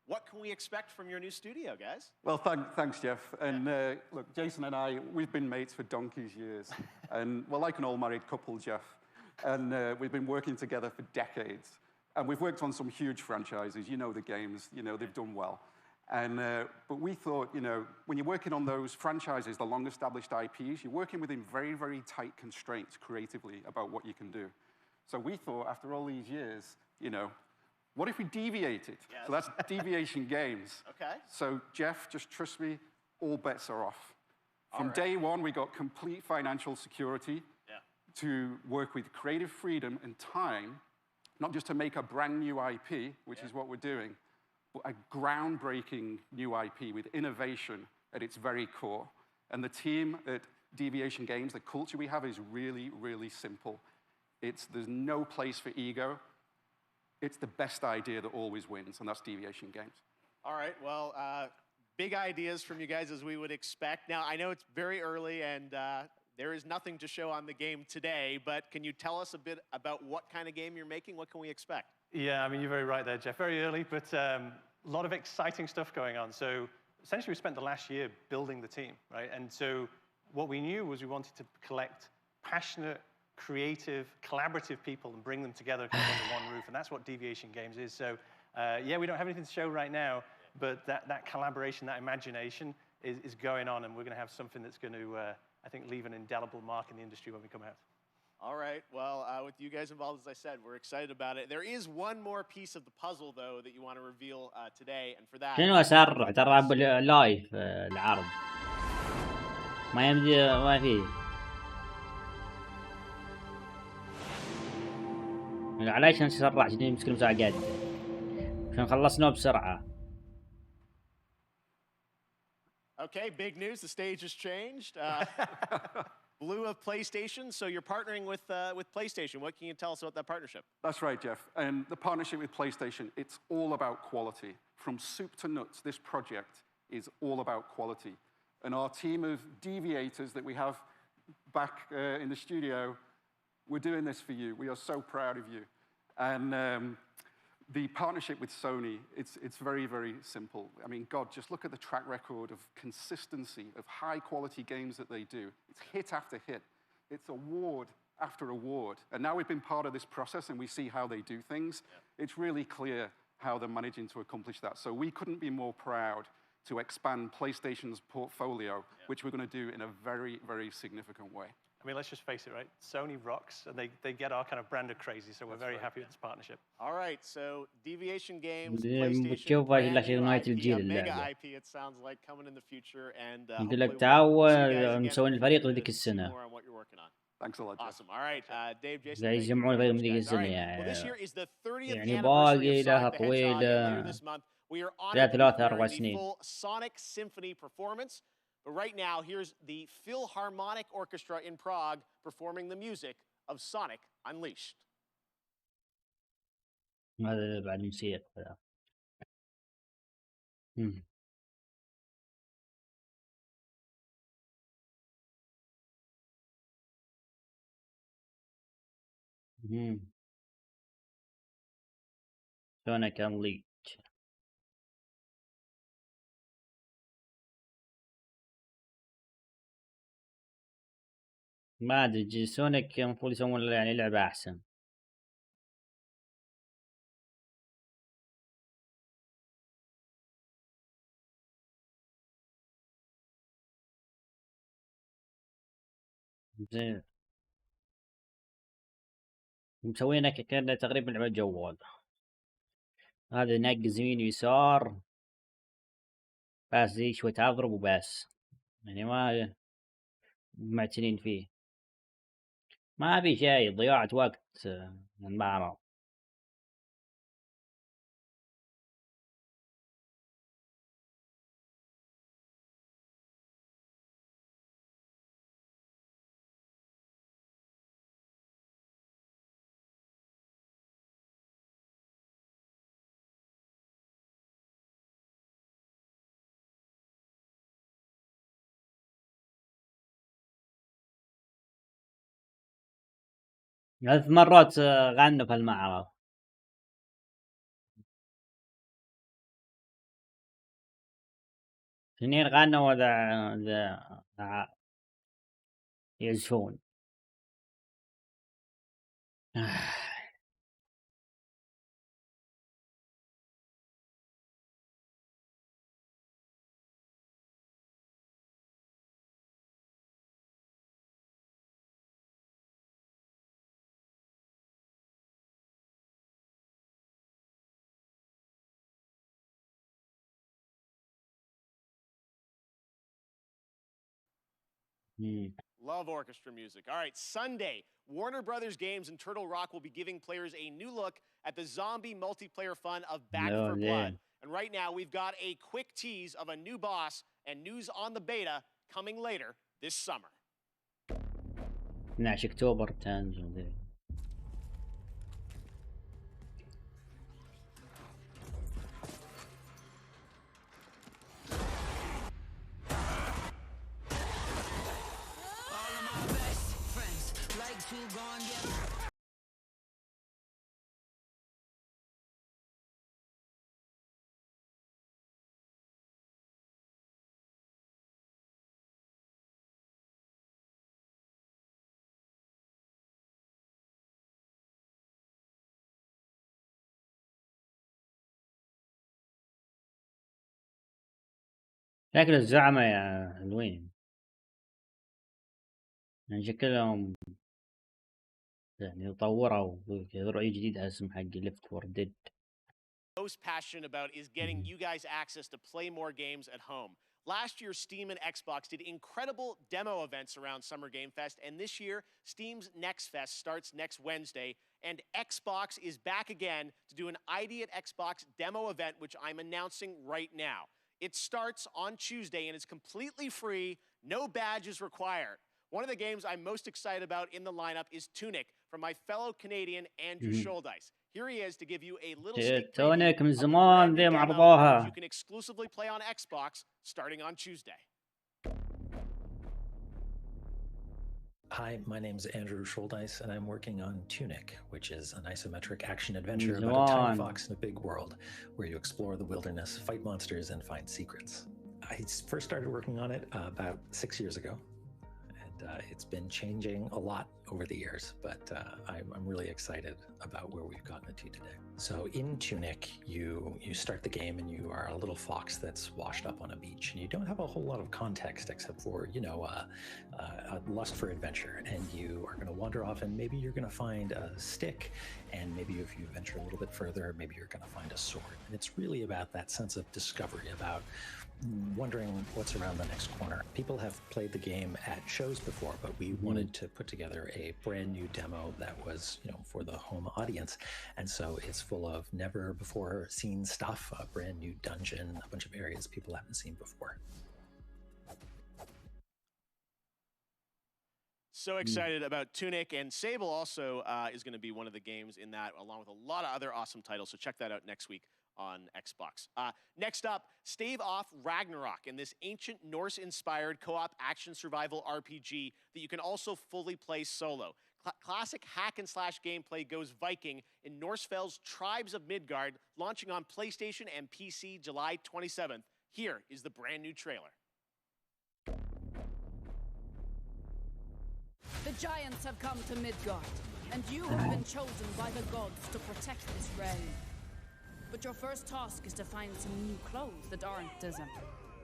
what can we expect from your new studio, guys? Well, thanks, Jeff. And look, Jason and I, we've been mates for donkey's years. And we're like an all-married couple, Jeff. And we've been working together for decades. And we've worked on some huge franchises. You know the games. You know, they've done well. And but we thought, you know, when you're working on those franchises, the long-established IPs, you're working within very, very tight constraints creatively about what you can do. So we thought, after all these years, you know, what if we deviated? Yes. So that's Deviation Games. Okay. So Jeff, just trust me, all bets are off. From day one, we got complete financial security to work with creative freedom and time, not just to make a brand new IP, which is what we're doing, but a groundbreaking new IP with innovation at its very core. And the team at Deviation Games, the culture we have is really, really simple. There's no place for ego. It's the best idea that always wins, and that's Deviation Games. All right, well, big ideas from you guys as we would expect. Now, I know it's very early and there is nothing to show on the game today, but can you tell us a bit about what kind of game you're making? What can we expect? Yeah, I mean, you're very right there, Jeff. Very early, but a lot of exciting stuff going on. So essentially, we spent the last year building the team, right? And so what we knew was we wanted to collect passionate, creative, collaborative people and bring them together kind of under one roof, and that's what Deviation Games is. So yeah, we don't have anything to show right now, but that collaboration, that imagination is going on, and we're going to have something that's going to, I think, leave an indelible mark in the industry when we come out. All right, well, with you guys involved, as I said, we're excited about it. There is one more piece of the puzzle, though, that you want to reveal today, and for that... شنو أسرع ترى باللايف العرض ما يمدي ما فيه علاش نسرع عشان يمسك المساعة قاعد عشان خلصنا بسرعة. Okay, big news. The stage has changed. Blue of PlayStation, so you're partnering with PlayStation. What can you tell us about that partnership? That's right, Jeff. And the partnership with PlayStation, it's all about quality. From soup to nuts, this project is all about quality. And our team of deviators that we have back in the studio, we're doing this for you. We are so proud of you. And the partnership with Sony, it's very, very simple. I mean, God, just look at the track record of consistency, of high-quality games that they do. It's hit after hit. It's award after award. And now we've been part of this process and we see how they do things. Yeah. It's really clear how they're managing to accomplish that. So we couldn't be more proud to expand PlayStation's portfolio, which we're going to do in a very, very significant way. I mean, let's just face it, right? Sony rocks, and they get our kind of brand of crazy, so we're very happy with this partnership. All right, so Deviation Games, PlayStation, mega IP, it sounds like, coming in the future, and يقول لك تعاون مسوين الفريق لذيك السنة. Thanks a lot. Awesome. All right, Dave, Jason. قاعد يجمعون الفريق من ذيك السنة يعني باقي لها طويلة. We are honored to the full Sonic Symphony performance. But right now, here's the Philharmonic Orchestra in Prague performing the music of Sonic Unleashed. هذا بعد موسيقى. Sonic Unleashed. ما ادري سونيك المفروض يسوون يعني لعبة احسن. زين مسوينها كأنه تقريبا لعبة جوال. هذا نقز يمين ويسار بس زي شوي تضرب وبس، يعني ما معتنين فيه، ما في شيء ضياعة وقت المعرض. ثلاث مرات غنوا في المعرض. اثنين غنوا وذا يعزفون. Love orchestra music. All right, Sunday, Warner Brothers Games and Turtle Rock will be giving players a new look at the zombie multiplayer fun of Back 4 Blood. And right now, we've got a quick tease of a new boss and news on the beta coming later this summer. 12 أكتوبر تنزل. شكل الزعمة يا حلوين، يعني شكلهم يعني طوروا رأي جديد على اسم حق Left 4 Dead. Most passionate about is getting you guys access to play more games at home. Last year, Steam and Xbox did incredible demo events around Summer Game Fest, and this year, Steam's Next Fest starts next Wednesday, and Xbox is back again to do an ID at Xbox demo event, which I'm announcing right now. It starts on Tuesday, and it's completely free, no badges required. One of the games I'm most excited about in the lineup is Tunic from my fellow Canadian Andrew Schuldice. Here he is to give you a little sneak تونيك من preview زمان ذي معرضوها. you can exclusively play on Xbox starting on Tuesday. Hi, my name is Andrew Schuldice, and I'm working on Tunic, which is an isometric action adventure about a tiny fox in a big world where you explore the wilderness, fight monsters, and find secrets. I first started working on it about 6 years ago, and it's been changing a lot over the years, but I'm really excited about where we've gotten it to today. So in Tunic, you start the game and you are a little fox that's washed up on a beach, and you don't have a whole lot of context except for, a lust for adventure, and you are going to wander off, and maybe you're going to find a stick, and maybe if you venture a little bit further, maybe you're going to find a sword. And it's really about that sense of discovery, about wondering what's around the next corner. People have played the game at shows before, but we wanted to put together a brand new demo that was, for the home audience. And so it's full of never before seen stuff, a brand new dungeon, a bunch of areas people haven't seen before. So excited about Tunic, and Sable also is going to be one of the games in that, along with a lot of other awesome titles. So check that out next week on Xbox. Next up, stave off Ragnarok in this ancient Norse-inspired co-op action survival RPG that you can also fully play solo. Classic hack-and-slash gameplay goes Viking in Norsefell's Tribes of Midgard, launching on PlayStation and PC July 27th. Here is the brand new trailer. The giants have come to Midgard, and you have been chosen by the gods to protect this realm. But your first task is to find some new clothes that aren't as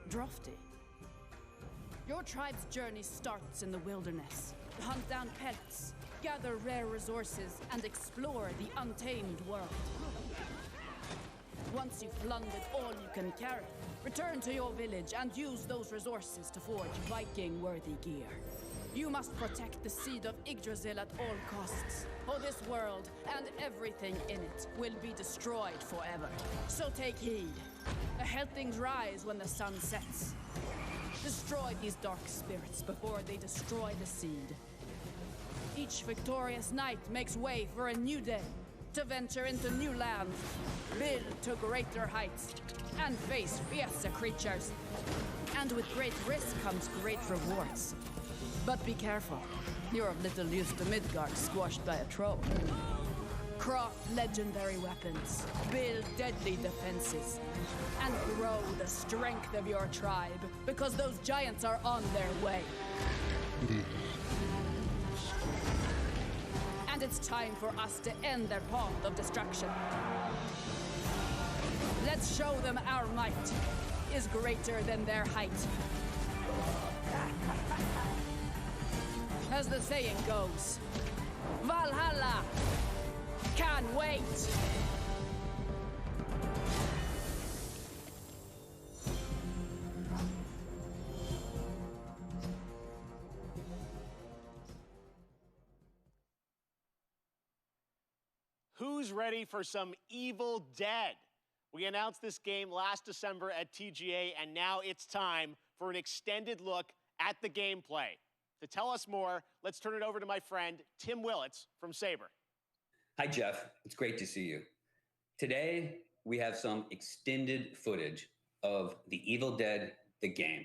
drafty. Your tribe's journey starts in the wilderness, Hunt down pets, gather rare resources, and explore the untamed world. Once you've plundered all you can carry, return to your village and use those resources to forge Viking-worthy gear. You must protect the seed of Yggdrasil at all costs, or this world and everything in it will be destroyed forever. So take heed. Ahead things rise when the sun sets. Destroy these dark spirits before they destroy the seed. Each victorious knight makes way for a new day, to venture into new lands, build to greater heights, and face fiercer creatures. And with great risk comes great rewards. But be careful, you're of little use to Midgard squashed by a troll. Craft legendary weapons, build deadly defenses, and grow the strength of your tribe, because those giants are on their way. And it's time for us to end their path of destruction. Let's show them our might is greater than their height. As the saying goes, Valhalla can't wait. Who's ready for some Evil Dead? We announced this game last December at TGA, and now it's time for an extended look at the gameplay. To tell us more, let's turn it over to my friend, Tim Willits from Saber. Hi, Jeff. It's great to see you. Today, we have some extended footage of The Evil Dead, the game.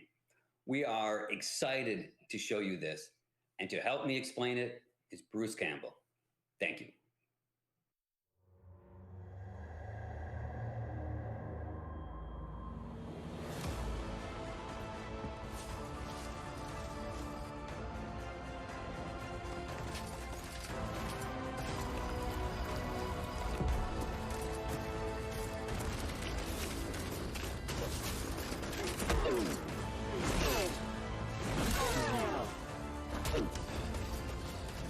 We are excited to show you this, and to help me explain it is Bruce Campbell. Thank you.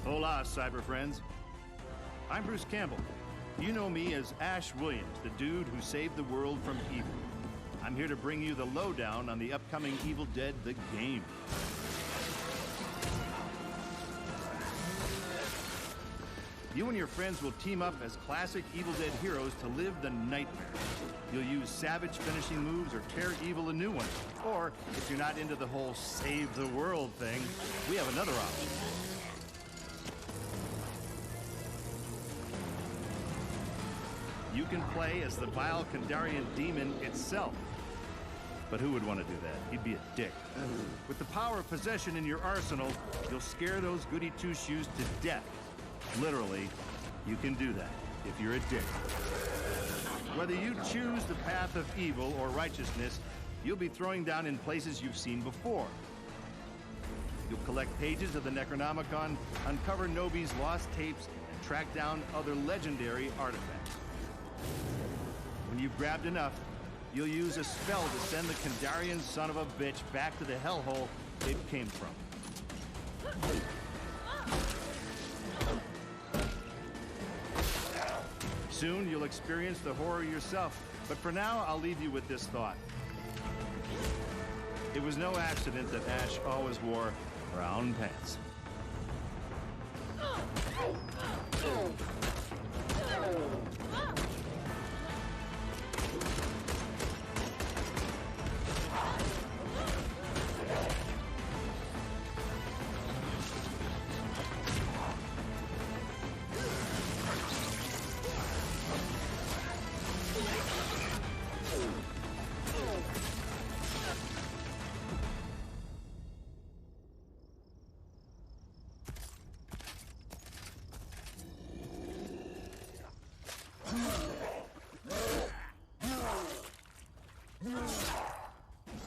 Hola, cyber friends. I'm Bruce Campbell. You know me as Ash Williams, the dude who saved the world from evil. I'm here to bring you the lowdown on the upcoming Evil Dead, the game. You and your friends will team up as classic Evil Dead heroes to live the nightmare. You'll use savage finishing moves or tear evil a new one. Or, if you're not into the whole save the world thing, we have another option. You can play as the vile Kandarian demon itself. But who would want to do that? He'd be a dick. With the power of possession in your arsenal, you'll scare those goody two-shoes to death. Literally, you can do that if you're a dick. Whether you choose the path of evil or righteousness, you'll be throwing down in places you've seen before. You'll collect pages of the Necronomicon, uncover Nobi's lost tapes, and track down other legendary artifacts. When you've grabbed enough, you'll use a spell to send the Kandarian son of a bitch back to the hellhole it came from. Soon you'll experience the horror yourself, but for now I'll leave you with this thought. It was no accident that Ash always wore brown pants.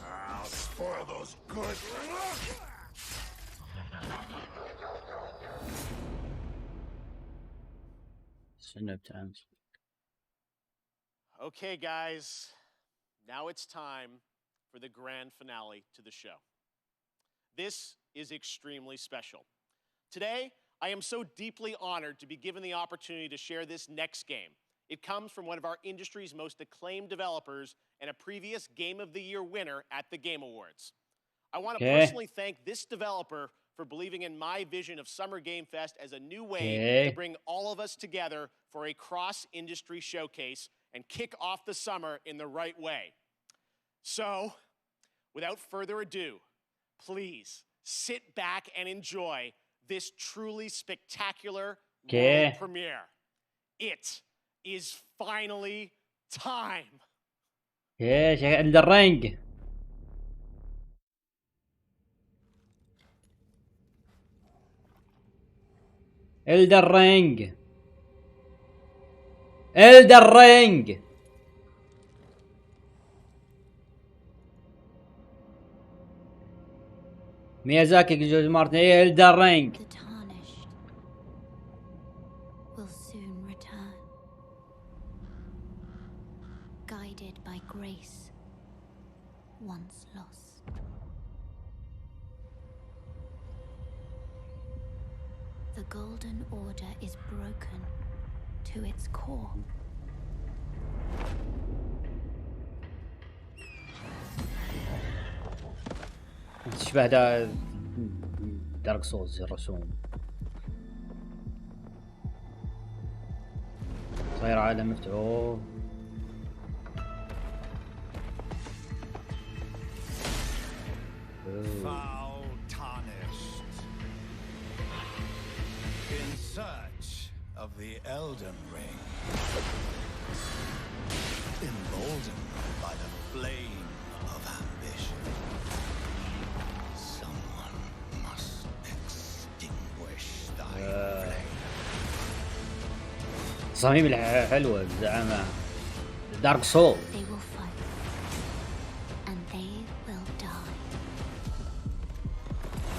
I'll spoil those good. Sometimes. Okay, guys, now it's time for the grand finale to the show. This is extremely special. Today, I am so deeply honored to be given the opportunity to share this next game. It comes from one of our industry's most acclaimed developers and a previous Game of the Year winner at the Game Awards. I want to personally thank this developer for believing in my vision of Summer Game Fest as a new way to bring all of us together for a cross-industry showcase and kick off the summer in the right way. So, without further ado, please sit back and enjoy this truly spectacular world premiere. It is finally time. Elden Ring. Elden Ring. Elden Ring. ميازاكي جورج مارتن. Elden Ring. Will soon return, guided by grace once lost. The Golden Order is broken to its core. تشبه دارك سولز الرسوم. صاير عالم مفتوح. Foul tarnished. In search of the Elden Ring. Emboldened by the flame of ambition. Someone must extinguish thy flame. تصاميم حلوة الزعامة. دارك سول. They will fight, and they will die.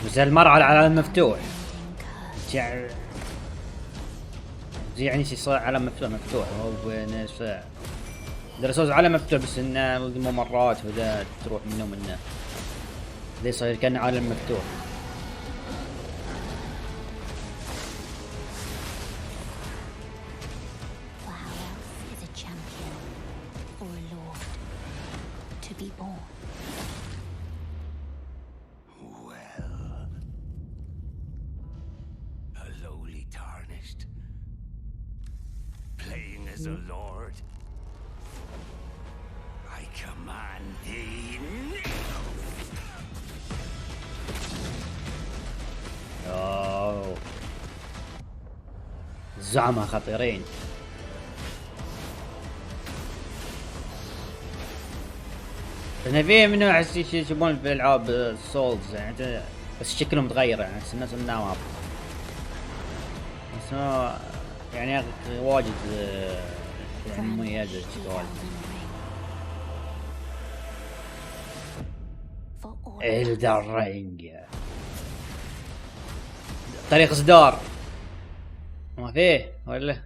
بس هالمرة على عالم مفتوح. يعني صار عالم مفتوح هو ناس درسوز عالم مفتوح بس انه الممرات وذا تروح منه ومنه. ذي صاير كان عالم مفتوح. As a lord, I command thee now. زعمة خطيرين. انا فيه منه احس يشوفون في العاب السولز يعني بس شكلهم متغير يعني بس الناس النواب بس يعني واجد يعني مميزة الشغل. Elden Ring طريق إصدار ما فيه ولا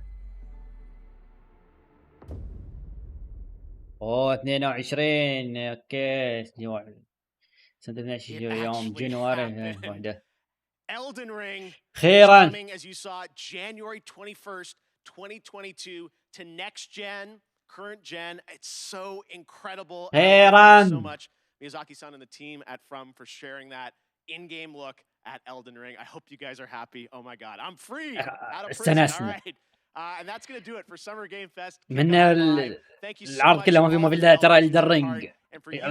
22 اوكي سنة 12 يوم جنواري واحدة. Elden Ring خيرا is coming, as you saw, January 21st, 2022 to next gen, current gen. It's so incredible. خيرا. Thank you so much, Miyazaki-san and the team at From for sharing that in-game look at Elden Ring. I hope you guys are happy. Oh my God, I'm free out of prison. All right. And that's going to do it for Summer Game Fest. من العرض كله ما في ترى Elden Ring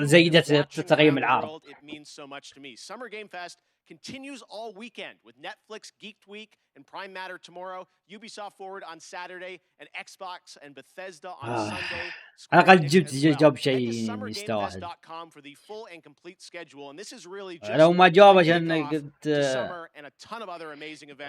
زيدت تقييم العرض. It means so much to me. Summer Game Fest continues all weekend with Netflix Geeked Week and Prime Matter tomorrow, Ubisoft Forward on Saturday, and Xbox and Bethesda on Sunday. على الأقل جاب شيء يستاهل. for the full and complete schedule, and this is really just لو ما جاب عشان قلت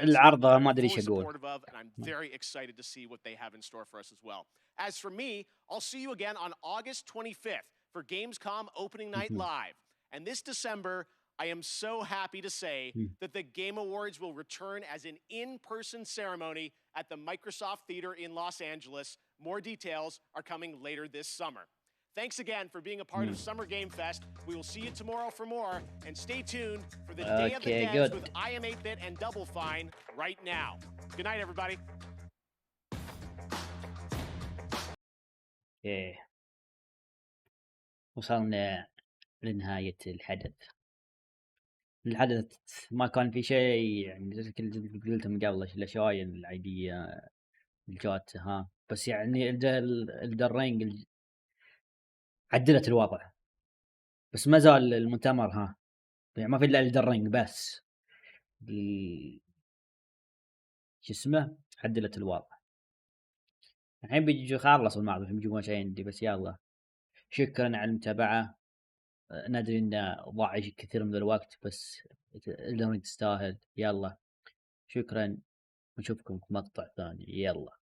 العرض ما أدري إيش أقول. and I'm very excited to see what they have in store for us as well. As for me, I'll see you again on August 25th for Gamescom Opening Night Live, and this December. I am so happy to say that the Game Awards will return as an in-person ceremony at the Microsoft Theater in Los Angeles. More details are coming later this summer. thanks again for being a part of Summer Game Fest. We will see you tomorrow for more, and stay tuned for the Day of the Devs with I Am 8-Bit and Double Fine right now. Good night, everybody. وصلنا لنهاية الحدث ما كان في شيء يعني زي كل قلته من قبل الاشياء العادية الجات بس يعني الدرينج عدلت الوضع بس ما زال المؤتمر يعني ما في الا الدرينج بس شو اسمه عدلت الوضع الحين بيجي خلص المعرض بيجيبون شيء عندي بس يلا شكرا على المتابعة ندري انه ضاع كثير من الوقت بس الدرينج تستاهل يلا شكرا نشوفكم في مقطع ثاني يلا